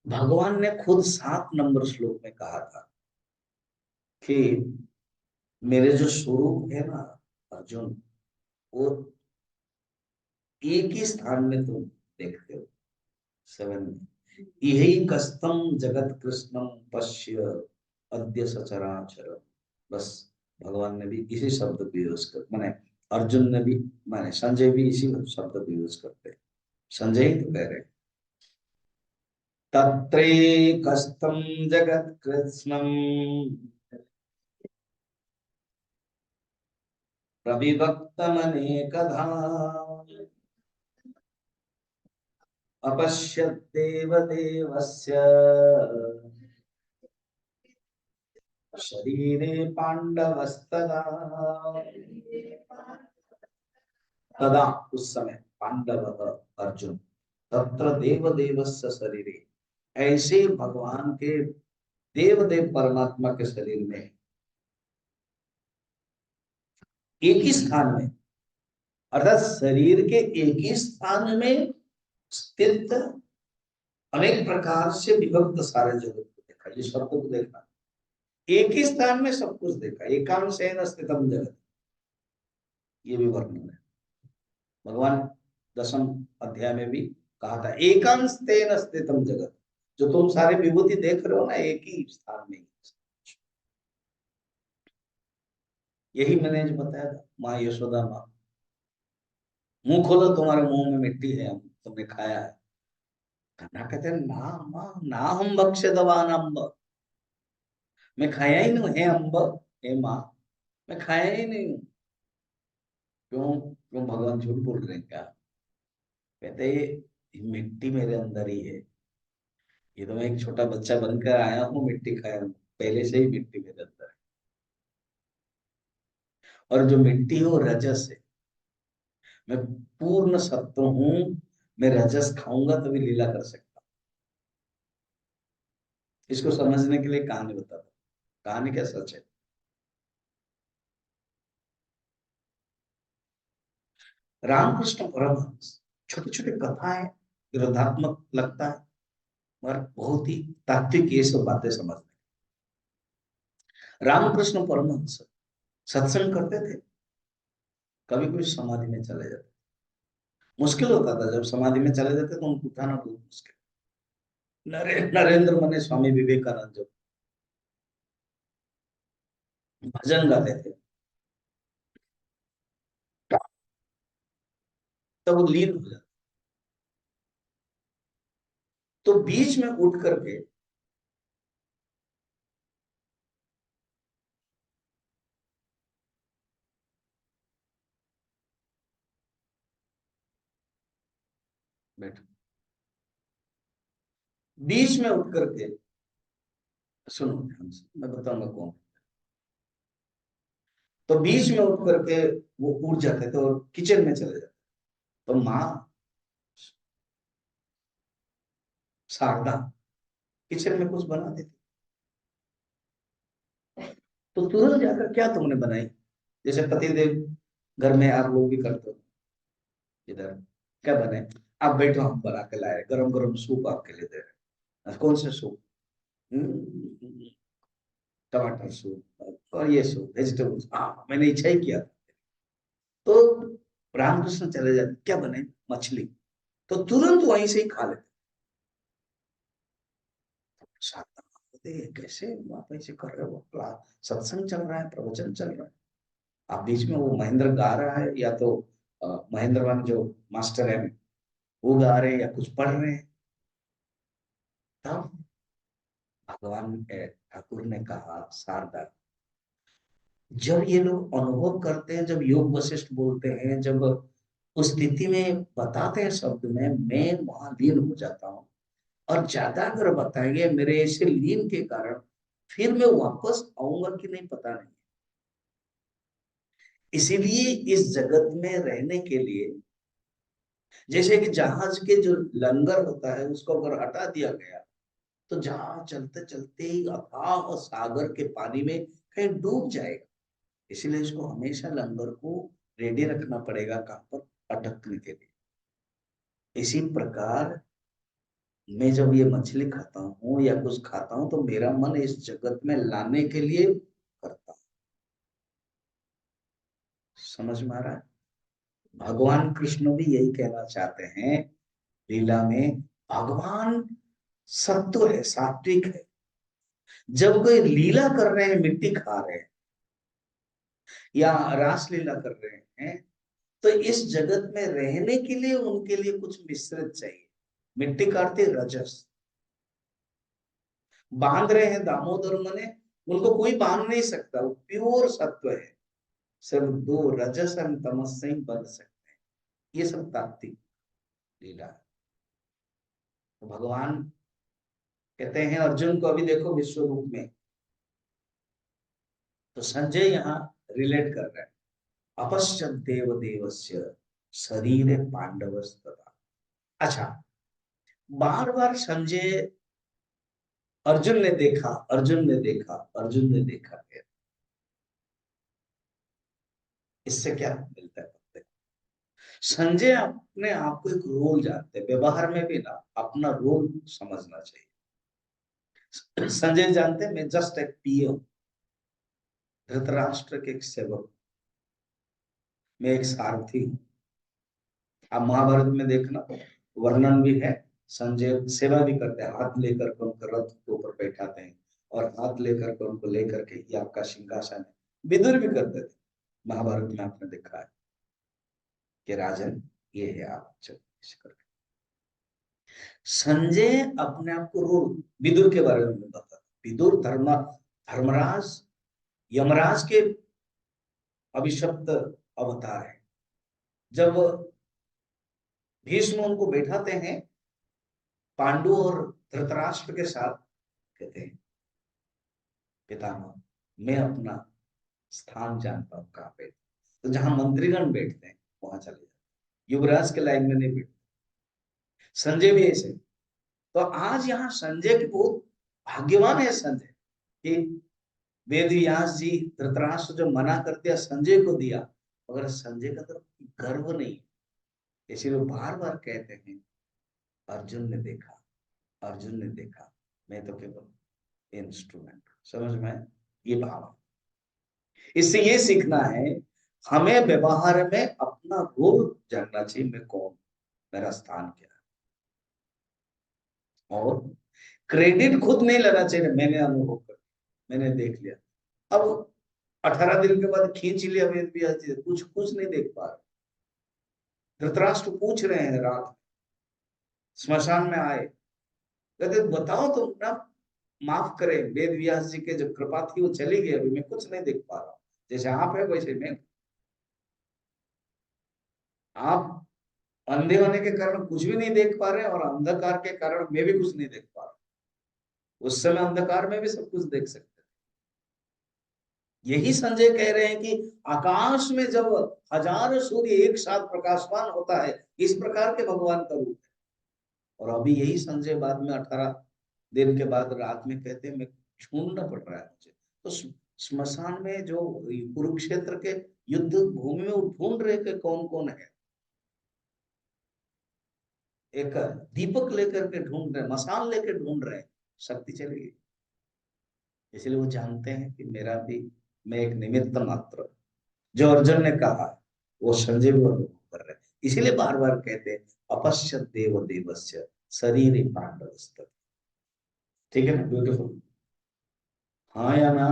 भगवान ने खुद 7 नंबर श्लोक में कहा था कि मेरे जो स्वरूप है ना अर्जुन, वो एक ही स्थान में तुम देखते हो। 7 में यही कस्तम जगत कृष्णम पश्य अद्य सचराचर। बस भगवान ने भी इसी शब्द को यूज कर, माने अर्जुन ने भी, माने संजय भी इसी शब्द को यूज करते हैं। संजय ही तो कह रहे हैं तत्रैकस्थं जगत्कृत्स्नम् प्रविभक्तमनेकधा अपश्यद्देवदेवस्य शरीरे पांडवस्तदा। तदा उस समय पांडव अर्जुन तत्र देवदेवस्य शरीरे, ऐसे भगवान के देवदेव परमात्मा के शरीर में एक ही स्थान में, अर्थात शरीर के एक ही स्थान में स्थित अनेक प्रकार से विभक्त सारे जगत को देखा। ये शब्द को देखना, एक ही स्थान में सब कुछ देखा। एकांशेन स्थितम जगत, ये भी वर्णन है। भगवान 10वें अध्याय में भी कहा था एकांशेन स्थितम जगत। जो तुम सारे विभूति देख रहे हो ना, एक ही स्थान में। यही मैंने जो बताया था, माँ यशोदा माँ, मुंह खोलो तुम्हारे मुंह में मिट्टी है, हम तुमने खाया है। कन्हा कहते हैं ना माँ, ना हम भक्ष्य दवान अम्ब, मैं खाया ही नहीं है अम्ब। हे माँ, मैं खाया ही नहीं हूँ। क्यों क्यों भगवान झूठ बोल रहे हैं क्या? कहते ये मिट्टी मेरे अंदर ही है। ये तो मैं एक छोटा बच्चा बनकर आया हूँ, मिट्टी खाया हूँ, पहले से ही मिट्टी मेरे अंदर है। और जो मिट्टी है वो रजस है। मैं पूर्ण सत्व हूँ, मैं रजस खाऊंगा तभी लीला कर सकता। इसको समझने के लिए कहानी बताता हूँ। कहानी क्या सच है। रामकृष्ण परमहंस, छोटी छोटी कथाएं, विरोधात्मक लगता है मगर बहुत ही तात्विक ये सब बातें समझने। रामकृष्ण परमहंस सत्संग करते थे, कभी कभी समाधि में चले जाते। मुश्किल होता था जब समाधि में चले जाते तो उनको उठाना बहुत मुश्किल। नरेंद्र मने स्वामी विवेकानंद जब भजन गाते थे तब वो लीन हो जाते, तो बीच में उठ करके बैठ, बीच में उठ करके, सुनो ध्यान से मैं बताऊंगा कौन। तो बीच में उठ करके वो उठ जाते थे और किचन में चले जाते। तो माँ शारदा किचन में कुछ बनाती थी, तो तुरंत जाकर क्या तुमने बनाई, जैसे पतिदेव घर में आप लोग भी करते हो, इधर क्या बने, आप बैठो हम बना के लाए गरम गरम सूप आपके लिए दे रहे हैं। कौन से सूप? टमाटर सूप और ये सूप वेजिटेबल्स, हाँ मैंने इच्छा ही किया। तो रामकृष्ण चले जाते, क्या बने, मछली, तो तुरंत वहीं से ही खा लेते। देखते हैं कैसे आप ऐसे कर रहे हो, सत्संग चल रहा है, प्रवचन चल रहा है, आप बीच में वो महेंद्र गा रहा है, या तो महेंद्रवन जो मास्टर है वो गा रहे हैं या कुछ पढ़ रहे हैं। तब भगवान ठाकुर ने कहा, शारदा, जब ये लोग अनुभव करते हैं, जब योग वशिष्ठ बोलते हैं, जब उस स्थिति में बताते हैं शब्द में, मैं वहां लीन हो जाता हूँ। और ज्यादा अगर बताएंगे मेरे ऐसे लीन के कारण, फिर मैं वापस आऊंगा कि नहीं पता नहीं। इसीलिए इस जगत में रहने के लिए, जैसे कि जहाज के जो लंगर होता है उसको अगर हटा दिया गया, तो जहाज चलते चलते ही अथाह सागर के पानी में कहीं डूब जाएगा। इसीलिए इसको हमेशा लंगर को रेडी रखना पड़ेगा, कहां पर, अटकने के लिए। इसी प्रकार मैं जब ये मछली खाता हूँ या कुछ खाता हूँ, तो मेरा मन इस जगत में लाने के लिए करता हूँ। समझ में आ रहा है? भगवान कृष्ण भी यही कहना चाहते हैं लीला में। भगवान सत्व है, सात्विक है। जब कोई लीला कर रहे हैं, मिट्टी खा रहे हैं या रास लीला कर रहे हैं, तो इस जगत में रहने के लिए उनके लिए कुछ मिश्रित चाहिए। मिट्टी काटते रजस, बांध रहे हैं दामोदर मने, उनको कोई बांध नहीं सकता, वो प्योर सत्व है। सिर्फ दो रजस और तमस से ही बंध सकते हैं। ये सब तात्विक लीला है। तो भगवान कहते हैं अर्जुन को, अभी देखो विश्व रूप में, तो संजय यहाँ रिलेट कर रहे हैं, अपश्यत देव देवस्य शरीर पांडवस्तथा। अच्छा, बार बार संजय, अर्जुन ने देखा, अर्जुन ने देखा, अर्जुन ने देखा है। इससे क्या मिलता है? संजय अपने आप को एक रोल जानते हैं, व्यवहार में भी ना अपना रोल समझना चाहिए। संजय जानते हैं मैं जस्ट एक पीए हूं, धृतराष्ट्र के एक सेवक, मैं एक सारथी हूँ। आप महाभारत में देखना वर्णन भी है, संजय सेवा भी करते हैं, हाथ लेकर के उनको रथ के ऊपर बैठाते हैं और हाथ लेकर के उनको लेकर के ये आपका सिंहासन है, विदुर भी करते थे। महाभारत में आपने देखा है कि राजन ये है आप, करके संजय अपने आप को रोल विदुर के बारे में बताता। विदुर धर्मराज यमराज के अभिशप्त अवतार है। जब भीष्म उनको बैठाते हैं पांडु और धृतराष्ट्र के साथ, कहते हैं पितामह मैं अपना स्थान जानता हूं कहाँ पे, तो जहां मंत्रीगण बैठते हैं वहां चले जाते, युवराज के लाइन में नहीं बैठते। संजय भी ऐसे। तो आज यहाँ संजय की बहुत भाग्यवान है संजय, कि वेद व्यास जी धृतराष्ट्र जो मना कर दिया संजय को दिया, मगर संजय का तो गर्व नहीं, इसीलिए बार बार कहते हैं अर्जुन ने देखा, अर्जुन ने देखा, मैं तो केवल इंस्ट्रूमेंट। समझ में ये भाव? इससे ये सीखना है, हमें व्यवहार में अपना रोल जानना चाहिए, मैं कौन, मेरा स्थान क्या है। और क्रेडिट खुद नहीं लेना चाहिए, मैंने अनुभव कर, मैंने देख लिया। अब 18 दिन के बाद खींच लिया वेद व्यास जी, कुछ कुछ नहीं देख पा रहे। धृतराष्ट्र पूछ रहे हैं रात, स्मशान में आए, कहते बताओ तुम ना, माफ करें, वेद व्यास जी के जो कृपा थी वो चली गई, अभी मैं कुछ नहीं देख पा रहा हूँ, जैसे आप है वैसे मैं। आप अंधे होने के कारण कुछ भी नहीं देख पा रहे और अंधकार के कारण मैं भी कुछ नहीं देख पा रहा। उस समय अंधकार में भी सब कुछ देख सकते हैं। यही संजय कह रहे हैं कि आकाश में जब हजारों सूर्य एक साथ प्रकाशवान होता है, इस प्रकार के भगवान का रूप है। और अभी यही संजय बाद में 18 दिन के बाद रात में कहते हैं मैं ढूंढना पड़ रहा है मुझे। तो स्मशान में जो कुरुक्षेत्र के युद्ध भूमि में वो ढूंढ रहे कि कौन कौन है, एक दीपक लेकर के ढूंढ रहे, मसाल लेकर ढूंढ रहे, शक्ति चली गई। इसलिए वो जानते हैं कि मेरा भी, मैं एक निमित्त मात्र, जो अर्जुन ने कहा वो संजय भी अनुभव कर रहे हैं। इसीलिए बार बार कहते हैं अपश्यत देव देवस्य शरीर पांडवस्त। ठीक है ना, ब्यूटीफुल। हाँ या ना?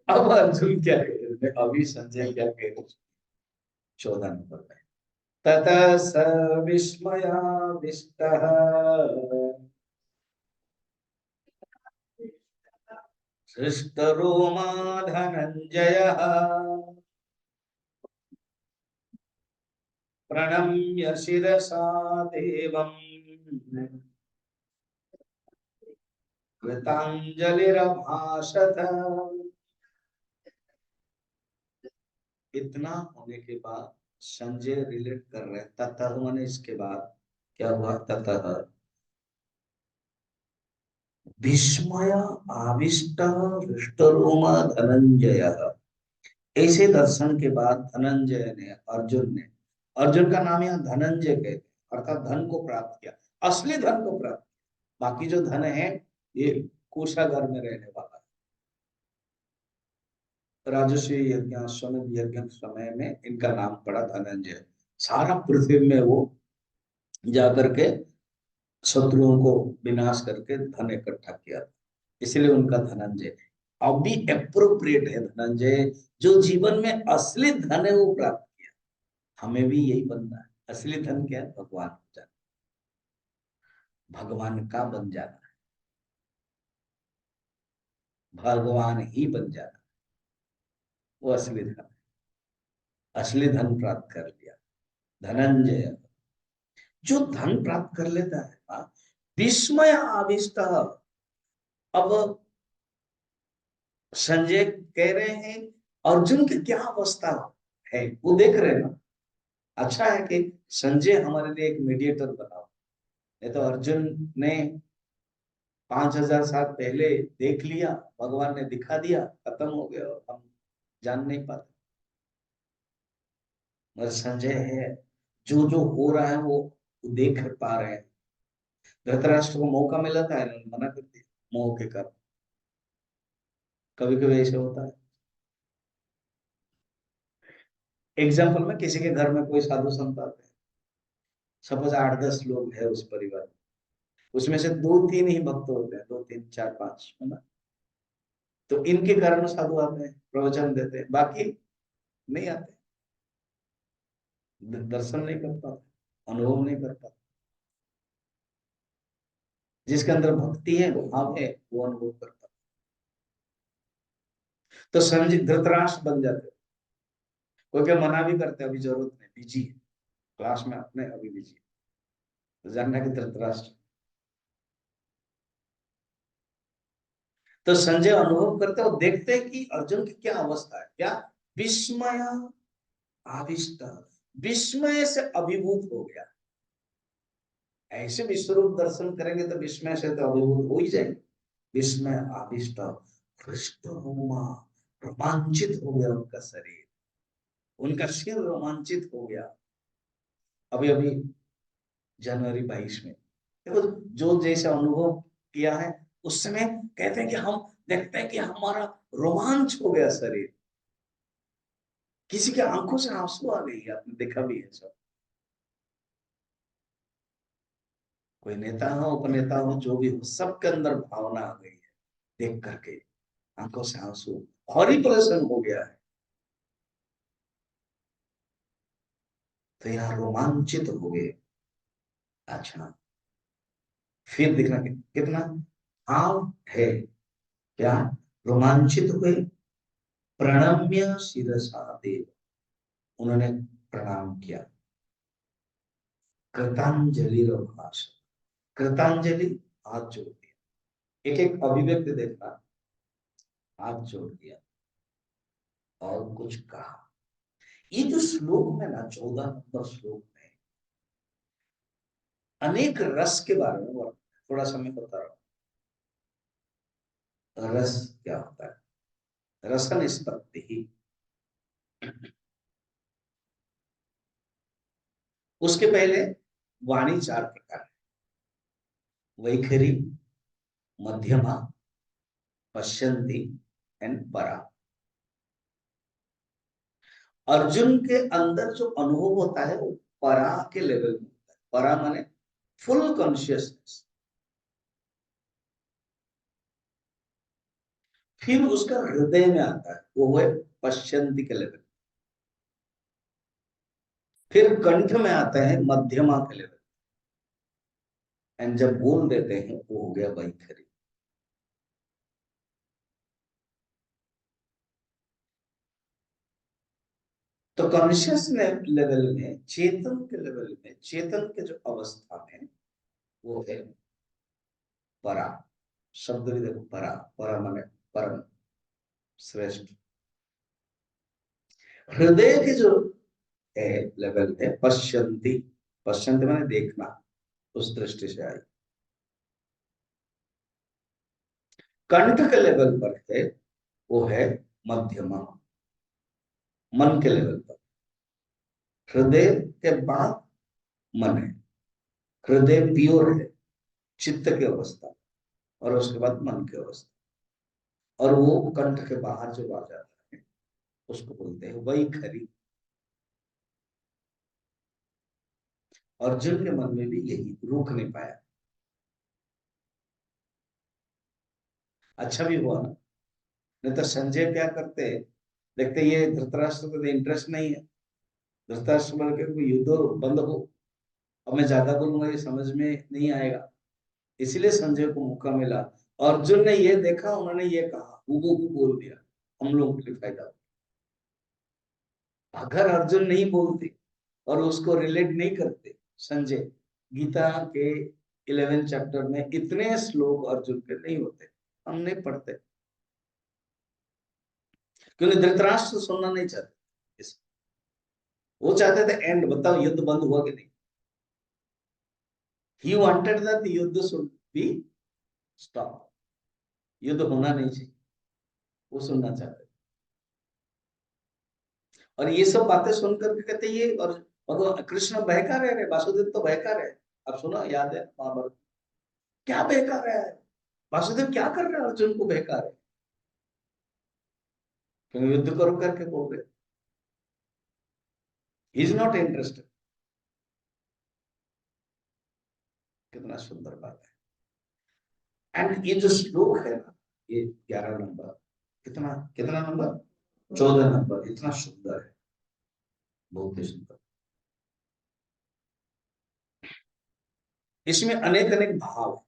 अब अर्जुन क्या कह रहे, अभी संजय क्या कह रहे? 14 नंबर में, ततः स विस्मयाविष्टः हृष्टरोमा धनञ्जयः प्रणम्य शिरसा देवम् कृतांजलिरभाषत। इतना होने के बाद संजय रिलेट कर रहे हैं, ततः माने इसके बाद क्या हुआ? ततः विस्मय आविष्ट हृष्टरोमा धनंजय, ऐसे दर्शन के बाद धनंजय ने, अर्जुन ने, अर्जुन का नाम यहाँ धनंजय कहते हैं, अर्थात धन को प्राप्त किया, असली धन को प्राप्त किया। बाकी जो धन है ये कोषागार में रहने वाला है। राजस्व यज्ञ, अश्वमेध यज्ञ समय में इनका नाम पड़ा धनंजय। सारा पृथ्वी में वो जाकर के शत्रुओं को विनाश करके धन इकट्ठा किया, इसलिए उनका धनंजय। अभी अप्रोप्रिएट है धनंजय, जो जीवन में असली धन है वो प्राप्त किया। हमें भी यही बनना है। असली धन क्या है? भगवान हो जाना, भगवान का बन जाना है, भगवान ही बन जाना, वो असली धन। असली धन प्राप्त कर लिया धनंजय। जो धन प्राप्त कर लेता है ना, विस्मय आविष्ट। अब संजय कह रहे हैं अर्जुन की क्या अवस्था है वो देख रहे हैं ना। अच्छा है कि संजय हमारे लिए एक मीडिएटर बना, नहीं तो अर्जुन ने 5,000 साल पहले देख लिया, भगवान ने दिखा दिया, खत्म हो गया और हम जान नहीं पाते। मगर संजय है, जो जो हो रहा है वो देख पा रहे हैं। धृतराष्ट्र को मौका मिला था, इन्होंने मना कर दिया मोह के कारण। कभी कभी ऐसे होता है। एग्जाम्पल में किसी के घर में कोई साधु संत आते हैं, सपोज 8-10 लोग है उस परिवार में, उसमें से 2-3 ही भक्त होते हैं, 2-3-4-5, है ना? तो इनके कारण साधु आते हैं, प्रवचन देते हैं, बाकी नहीं आते, दर्शन नहीं कर पाते, अनुभव नहीं कर पाते। जिसके अंदर भक्ति है, वो भाव है, वो अनुभव कर पाते। तो संजय धृतराष्ट्र बन जाते। कोई क्या मना भी करते, अभी जरूरत नहीं, बिजी है, क्लास में अपने अभी बिजी है, तो जानना कि धृतराष्ट्र। तो संजय अनुभव करते और देखते हैं कि अर्जुन की क्या अवस्था है, क्या? विस्मय आविष्ट, विस्मय से अभिभूत हो गया। ऐसे विश्वरूप दर्शन करेंगे तो विस्मय से तो अभिभूत हो ही जाएंगे। विस्मय आविष्ट हृष्ट रोमा, रोमांचित हो गया उनका शरीर, उनका सिर रोमांचित हो गया। अभी अभी जनवरी 22 में देखो, जो जैसा अनुभव किया है उस समय कहते हैं कि हम देखते हैं कि हमारा रोमांच हो गया शरीर, किसी के आंखों से आंसू आ गई, आपने देखा भी है सब। कोई नेता हो, उपनेता हो, जो भी हो, सबके अंदर भावना आ गई है देख करके, आंखों से आंसू, और ही प्रसन्न हो गया है। तो यहाँ रोमांचित हो गए। अच्छा, फिर दिखना कितना भाव है, क्या? रोमांचित हुए, प्रणम्य शिरसा देव, उन्होंने प्रणाम किया, कृतांजलि भाष, कृतांजलि, हाथ जोड़ दिया, एक एक अभिव्यक्ति देखना, हाथ जोड़ दिया और कुछ कहा। ये जो श्लोक में ना, 14 नंबर श्लोक में अनेक रस के बारे में वर्णन है। थोड़ा सा मैं बता रहा हूँ रस क्या होता है। रसन निष्पत्ति ही, उसके पहले वाणी 4 प्रकार है, वैखरी, मध्यमा, पश्यंती एंड परा। अर्जुन के अंदर जो अनुभव होता है वो परा के लेवल में होता है। परा माने फुल कॉन्शियसनेस। फिर उसका हृदय में आता है, वो है पश्यंती के लेवल। फिर कंठ में आता है मध्यमा के लेवल, एंड जब बोल देते हैं वो हो गया वैखरी। तो कॉन्शियस लेवल में, चेतन के लेवल में, चेतन के जो अवस्था है वो है परा। शब्द भी देखो, परा, परा माने परम, श्रेष्ठ। हृदय के जो है लेवल है पश्यंती, पश्यंती माने देखना, उस दृष्टि से आई। कंठ के लेवल पर है, वो है मध्यमा, मन के लेवल पर। हृदय के बाद मन है, हृदय प्योर है, चित्त की अवस्था, और उसके बाद मन की अवस्था, और वो कंठ के बाहर जो आ जाता है उसको बोलते हैं वही खरी। अर्जुन के मन में भी यही रोक नहीं पाया। अच्छा भी हुआ ना, नहीं तो संजय क्या करते, देखते ये धृतराष्ट्र को इंटरेस्ट नहीं है, धृतराष्ट्र बोल के युद्ध बंद हो, अब मैं ज्यादा बोलूंगा ये समझ में नहीं आएगा, इसलिए संजय को मौका मिला। अर्जुन ने ये देखा, उन्होंने ये कहा, वो बोल दिया, हम लोग के लिए फायदा। अगर अर्जुन नहीं बोलते और उसको रिलेट नहीं करते संजय, गीता के 11 चैप्टर में इतने श्लोक अर्जुन के नहीं होते, हम नहीं पढ़ते, क्योंकि धृतराष्ट्र सुनना नहीं चाहते वो चाहते थे एंड, बताओ युद्ध बंद हुआ कि नहीं। ही वांटेड दैट युद्ध शुड बी स्टॉप, युद्ध होना नहीं चाहिए, वो सुनना चाहते। और ये सब बातें सुनकर के कहते ये, और भगवान कृष्ण बहका रहे, वासुदेव तो बहका रहे। अब सुनो, याद है महाभारत, क्या बहका रहा है वासुदेव, क्या कर रहे हैं, अर्जुन को बहका रहे, क्यों युद्ध करो करके बोल रहे, ही इज नॉट इंटरेस्टेड। कितना सुंदर बात है। एंड ये जो श्लोक है ना, ये 11 नंबर, कितना कितना नंबर, 14 नंबर, इतना सुंदर है, बहुत ही सुंदर। इसमें अनेक अनेक भाव है।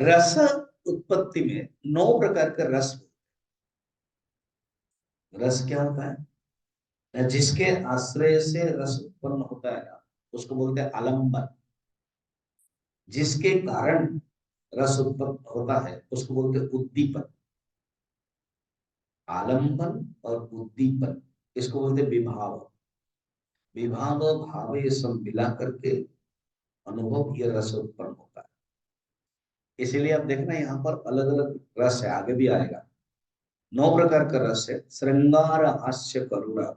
रस उत्पत्ति में 9 प्रकार का रस। रस क्या होता है, जिसके आश्रय से रस उत्पन्न होता है ना, उसको बोलते हैं आलंबन। जिसके कारण रस उत्पन्न होता है उसको बोलते हैं उद्दीपन। आलंबन और उद्दीपन, इसको बोलते हैं विभाव। विभाव भाव ये सब मिला करके अनुभव, ये रस उत्पन्न होता है। इसीलिए आप देखना यहाँ पर अलग अलग रस है, आगे भी आएगा। 9 प्रकार का रस है, श्रृंगार, हास्य, करुणा,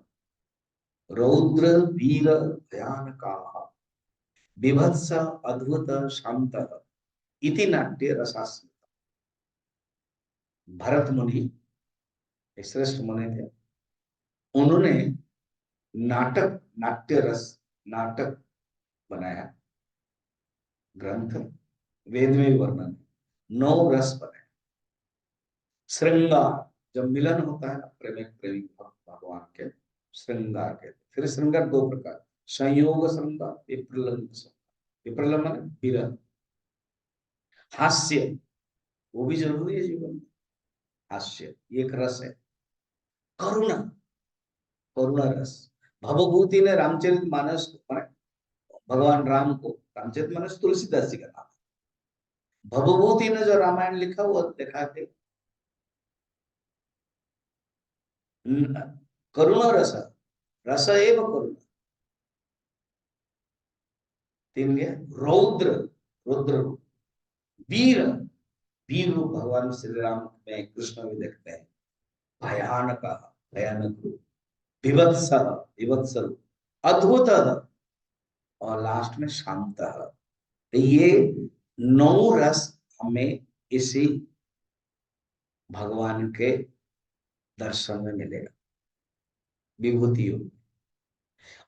रौद्र, वीर, भयानका, बिभत्स, अद्भुत, शांत, इति नाट्य रसास्मृत। भरत मुनि एक श्रेष्ठ मुनि थे, उन्होंने नाटक, नाट्य रस नाटक बनाया, ग्रंथ, वेद में वर्णन, 9 रस बने। श्रृंगार, जब मिलन होता है ना प्रेमिक प्रेमी भगवान के, श्रृंगार के। फिर श्रृंगार 2 प्रकार, संयोग श्रृंगार, विप्रलंब श्रृंगार। विप्रलंब माने विरह। हास्य, वो भी जरूरी है जीवन में, हास्य ये एक रस है। करुणा, करुणा रस। भवभूति ने रामचरित मानस, भगवान राम को, रामचरित मानस तुलसीदास जी का नाम, भवभूति ने जो रामायण लिखा वो देखा के करुणा रस, रस एव करुणा। 3 गया, रौद्र, रुद्र रूप, वीर, वीर रूप भगवान श्री राम में कृष्ण में देखते हैं, भयानक, भयानक रूप, विवत्स, विवत्स रूप, अद्भुत, और लास्ट में शांत। तो ये 9 रस हमें इसी भगवान के दर्शन में मिलेगा, विभूतियों।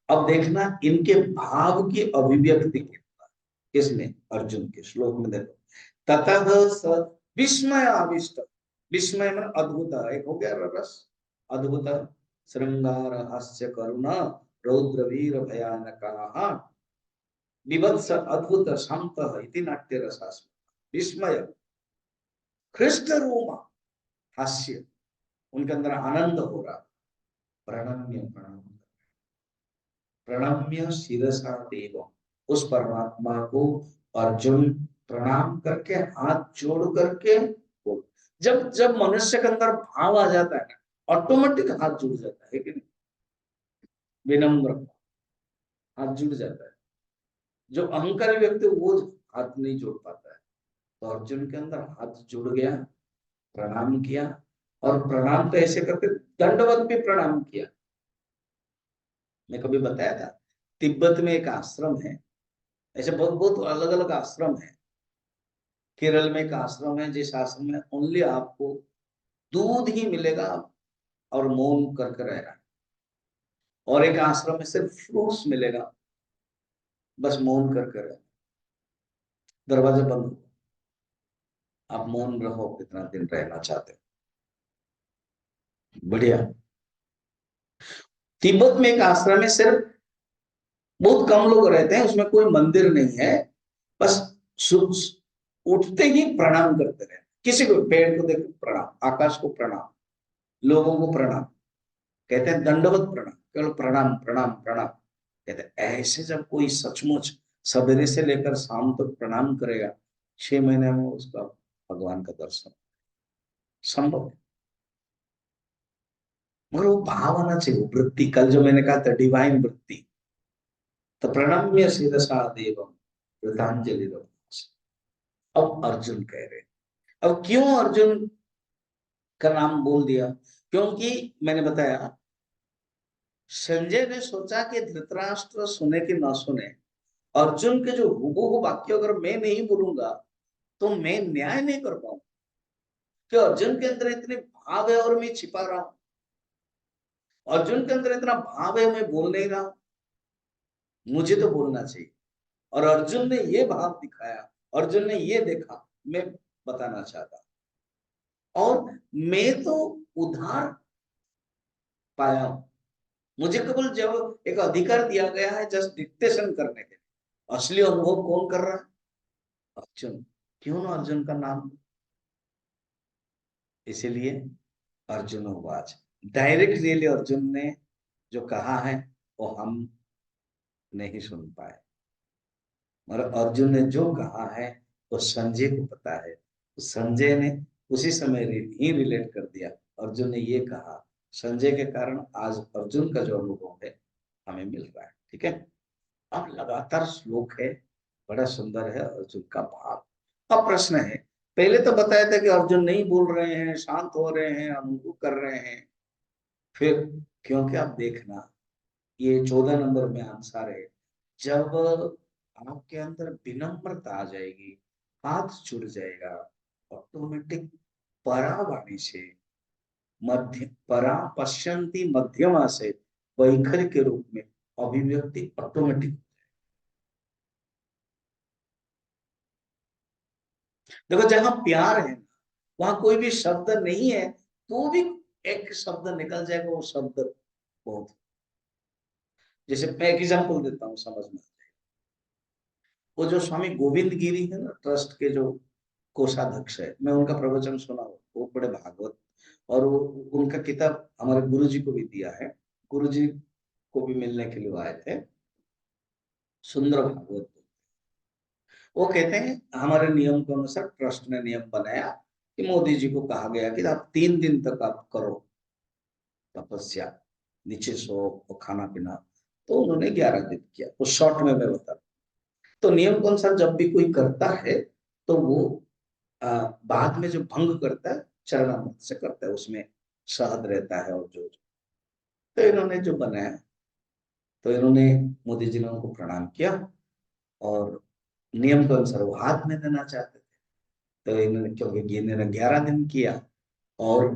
अब देखना इनके भाव की अभिव्यक्ति, इसमें अर्जुन के श्लोक में देखो, ततः स विस्मय आविष्ट, विस्मय में अद्भुत, एक हो गया रस, अद्भुत, श्रृंगार हास्य करुण रौद्र वीर भयानका विभत्स अद्भुत शांत इति नाट्य रसास्म। विस्मय, कृष्ण रोमा, हास्य, उनके अंदर आनंद हो रहा, प्रणम्य, प्रणाम, प्रणम्य शिरसा देव, उस परमात्मा को अर्जुन प्रणाम करके हाथ जोड़ करके बोल। जब जब मनुष्य के अंदर भाव आ जाता है ना, ऑटोमेटिक हाथ जुड़ जाता है कि नहीं, विनम्र हाथ जुड़ जाता है। जो अहंकारी व्यक्ति वो हाथ नहीं जोड़ पाता है, तो अर्जुन के अंदर हाथ जुड़ गया, प्रणाम किया, और प्रणाम तो ऐसे करके दंडवत भी प्रणाम किया। मैं कभी बताया था, तिब्बत में एक आश्रम है, ऐसे बहुत बहुत अलग अलग आश्रम है। केरल में एक आश्रम है, जिस आश्रम में ओनली आपको दूध ही मिलेगा और मौन करके रहना, और एक आश्रम में सिर्फ फ्रूट्स मिलेगा, बस मौन करके रहना, दरवाजा बंद हो, आप मौन रहो कितना दिन रहना चाहते हो। बढ़िया। तिब्बत में एक आश्रम है, सिर्फ बहुत कम लोग रहते हैं, उसमें कोई मंदिर नहीं है, बस उठते ही प्रणाम करते रहे, किसी को, पेड़ को देखो प्रणाम, आकाश को प्रणाम, लोगों को प्रणाम, कहते हैं दंडवत प्रणाम, केवल प्रणाम प्रणाम प्रणाम। कहते हैं ऐसे जब कोई सचमुच सवेरे से लेकर शाम तक प्रणाम करेगा, 6 महीने में उसका भगवान का दर्शन संभव है। मगर वो भाव आना चाहिए, वृत्ति, कल जो मैंने कहा था डिवाइन वृत्ति, तो प्रणम्य शिरसा देवम कृतांजलि। अब अर्जुन कह रहे, अब क्यों अर्जुन का नाम बोल दिया, क्योंकि मैंने बताया संजय ने सोचा कि धृतराष्ट्र सुने कि ना सुने, अर्जुन के जो हुबहू वाक्य अगर मैं नहीं बोलूंगा तो मैं न्याय नहीं कर पाऊंगा, कि अर्जुन के अंदर इतने भाव है और मैं छिपा रहा हूं, अर्जुन के अंदर इतना भाव है मैं बोल नहीं रहा हूं, मुझे तो बोलना चाहिए। और अर्जुन ने ये भाव दिखाया, अर्जुन ने ये देखा, मैं बताना चाहता, और मैं तो उधार पाया हूं, मुझे केवल जब एक अधिकार दिया गया है जस्ट डिक्टेशन करने के, असली अनुभव कौन कर रहा है, अर्जुन। क्यों ना अर्जुन का नाम, इसीलिए अर्जुन उवाच, डायरेक्ट रियली अर्जुन ने जो कहा है वो हम नहीं सुन पाए, मगर अर्जुन ने जो कहा है वो संजय को पता है, तो संजय ने उसी समय ही रिलेट कर दिया। अर्जुन ने ये कहा, संजय के कारण आज अर्जुन का जो अनुभव है हमें मिल रहा है। ठीक है, अब लगातार श्लोक है, बड़ा सुंदर है अर्जुन का भाव। अब प्रश्न है, पहले तो बताया था कि अर्जुन नहीं बोल रहे हैं, शांत हो रहे हैं, अनुभव कर रहे हैं, फिर क्योंकि आप देखना ये 14 नंबर में आंसर है, जब आपके अंदर विनम्रता आ जाएगी, हाथ जुड़ जाएगा, ऑटोमेटिक परावाणी से मध्य परा पश्यंती मध्यमा से वैखरी के रूप में अभिव्यक्ति ऑटोमेटिक। देखो जहां प्यार है वहां कोई भी शब्द नहीं है, तो भी एक शब्द निकल जाएगा, वो शब्द बहुत, जैसे मैं एग्जाम्पल देता हूँ समझ में। वो जो स्वामी गोविंद गिरी है ना, ट्रस्ट के जो कोषाध्यक्ष है, मैं उनका प्रवचन सुना हूँ, वो बड़े भागवत, और वो उनका किताब हमारे गुरु जी को भी दिया है, गुरु जी को भी मिलने के लिए वो आए थे, सुंदर भागवत। वो कहते हैं हमारे नियम के अनुसार ट्रस्ट ने नियम बनाया कि मोदी जी को कहा गया कि आप 3 दिन तक आप करो तपस्या, नीचे सो और खाना पीना, तो उन्होंने 11 दिन किया, वो शॉर्ट में मैं बता। तो नियम के अनुसार जब भी कोई करता है तो वो बाद में जो भंग करता है चरणामृत से करता है, उसमें शहद रहता है और जो, तो इन्होंने जो बनाया, तो इन्होंने मोदी जी ने उनको प्रणाम किया, और नियम के अनुसार वो हाथ में देना चाहते थे, तो इन्होंने, क्योंकि इन्होंने 11 दिन किया, और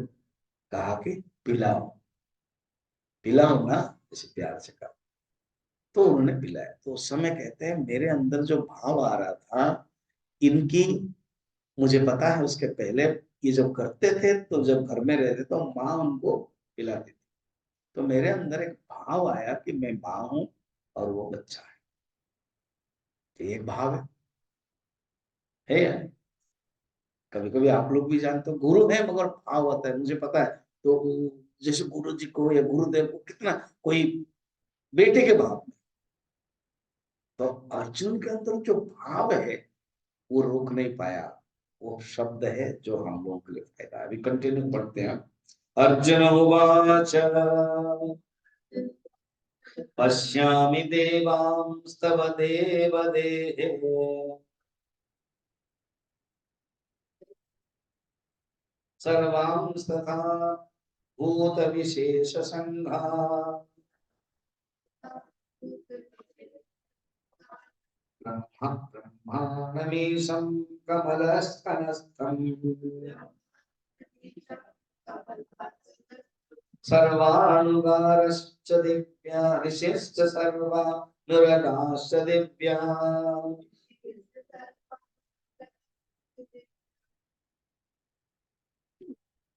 कहा कि पिलाओ, पिलाओ ना, इसे प्यार से कहा, तो उन्होंने पिलाया। तो उस समय कहते हैं मेरे अंदर जो भाव आ रहा था, इनकी मुझे पता है उसके पहले ये जब करते थे तो जब घर में रहते तो माँ उनको पिलाती थी। तो मेरे अंदर एक भाव आया कि मैं माँ हूं और वो बच्चा है। तो ये एक भाव है या नहीं? कभी कभी आप लोग भी जानते हो गुरु है मगर भाव होता है, मुझे पता है। तो जैसे गुरु जी को या गुरुदेव को कितना कोई बेटे के भाव में, तो अर्जुन के अंदर जो भाव है वो रोक नहीं पाया। वो शब्द है जो हम लोगों के लिए फायदा है। अभी कंटिन्यू पढ़ते हैं। अर्जुन उवाच पश्यामि देवांस्तव देवदेहे सर्वांस्तथा भूतविशेषसङ्घा ब्रह्माणमीशं कमलस्थनस्थम् सर्वानुगारश्च दिव्या ऋषिश्च सर्वा नुरगाश्च दिव्या।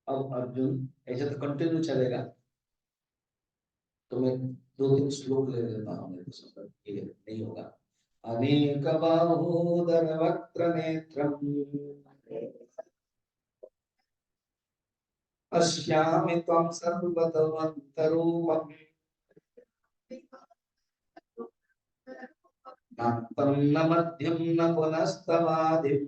अब अर्जुन ऐसे तो कंटिन्यू चलेगा, तो मैं दो तीन श्लोक ले लेता हूँ, मेरे को समझ ये नहीं होगा। अनेक बाहूदर वक्त्र नेत्रम पश्यामि त्वं सर्वतोऽन्तरूपम् नान्तं न मध्यं न पुनस्तवादिम्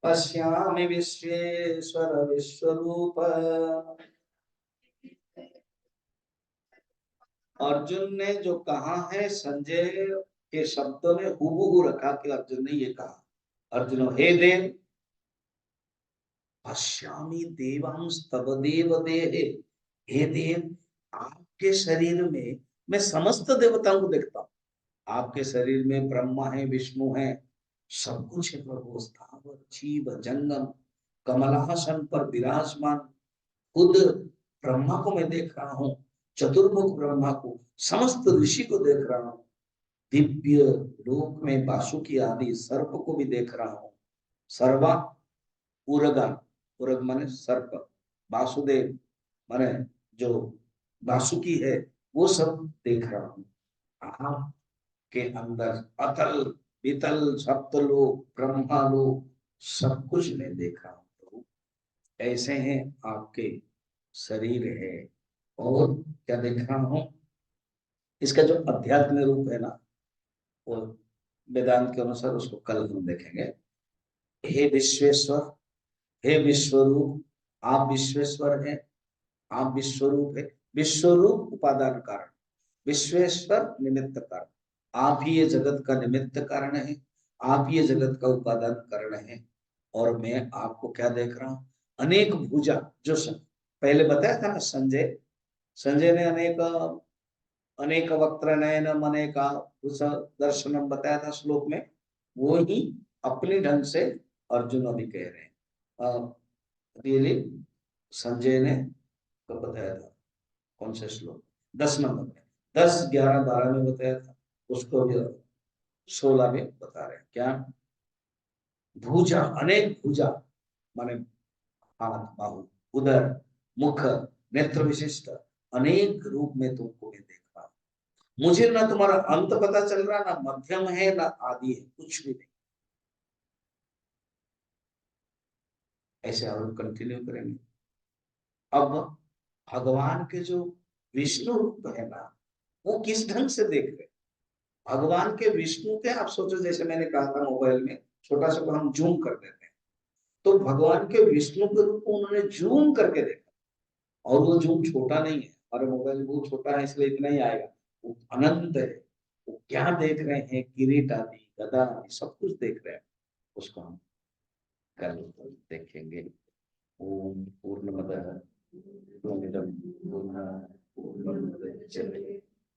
पश्यामि विश्वेश्वर विश्वरूप। अर्जुन ने जो कहा है संजय के शब्दों में हूबहू रखा कि अर्जुन ने ये कहा। अर्जुन हे देव पश्यामि देवांश तव देव देहे, हे देव आपके शरीर में मैं समस्त देवताओं को देखता हूँ। आपके शरीर में ब्रह्मा है, विष्णु है, सब कुछ है प्रभु। स्थावर जीव जंगम कमलासन पर विराजमान खुद ब्रह्मा को मैं देख रहा हूँ, चतुर्मुख ब्रह्मा को, समस्त ऋषि को देख रहा हूँ, दिव्य लोक में वासुकी आदि सर्प को भी देख रहा हूँ। सर्वा उरगन, उरग माने सर्प, वासुदेव माने जो वासुकी है, वो सब देख रहा हूँ। आपके अंदर अतल वितल सप्तलोक ब्रह्मालोक सब कुछ मैं देख रहा हूँ। तो ऐसे हैं आपके शरीर है। और क्या देख रहा हूँ, इसका जो अध्यात्म रूप है ना, वो वेदांत के अनुसार उसको कल हम देखेंगे। हे विश्वेश्वर, हे विश्वरूप, आप विश्वेश्वर हैं, आप विश्वरूप है। विश्वरूप उपादान कारण, विश्वेश्वर निमित्त कारण। आप ही ये जगत का निमित्त कारण है, आप ये जगत का उपादान कारण है। और मैं आपको क्या देख रहा हूँ, अनेक भुजा, जो पहले बताया था ना संजय, संजय ने अनेक अनेक वक्त्र नयनम अनेका उस दर्शनम बताया था श्लोक में। वो ही अपने ढंग से अर्जुन अभी कह रहे हैं। रियली संजय ने कब बताया था, कौन से श्लोक, 10 नंबर में, 10, 11, 12 में बताया था, उसको भी 16 में बता रहे हैं। क्या भुजा, अनेक भुजा माने हाथ बाहु उदर मुख नेत्र विशिष्ट अनेक रूप में तुमको मैं देख रहा हूं। मुझे ना तुम्हारा अंत पता चल रहा, ना मध्यम है ना आदि है, कुछ भी नहीं। ऐसे हम लोग कंटिन्यू करेंगे। अब भगवान के जो विष्णु रूप है ना, वो किस ढंग से देख रहे हैं। भगवान के विष्णु के आप सोचो, जैसे मैंने कहा था मोबाइल में छोटा सा हम जूम कर देते हैं, तो भगवान के विष्णु के रूप को उन्होंने जूम करके देखा। और वो जूम छोटा नहीं है, हमारे मोबाइल बहुत छोटा है इसलिए इतना ही आएगा, वो अनंत है। वो क्या देख रहे हैं, किरीट आदि गदा आदि सब कुछ देख रहे हैं। उसको हम कल देखेंगे। ओम पूर्णमदः पूर्णमिदं पूर्णात् पूर्णमुदच्यते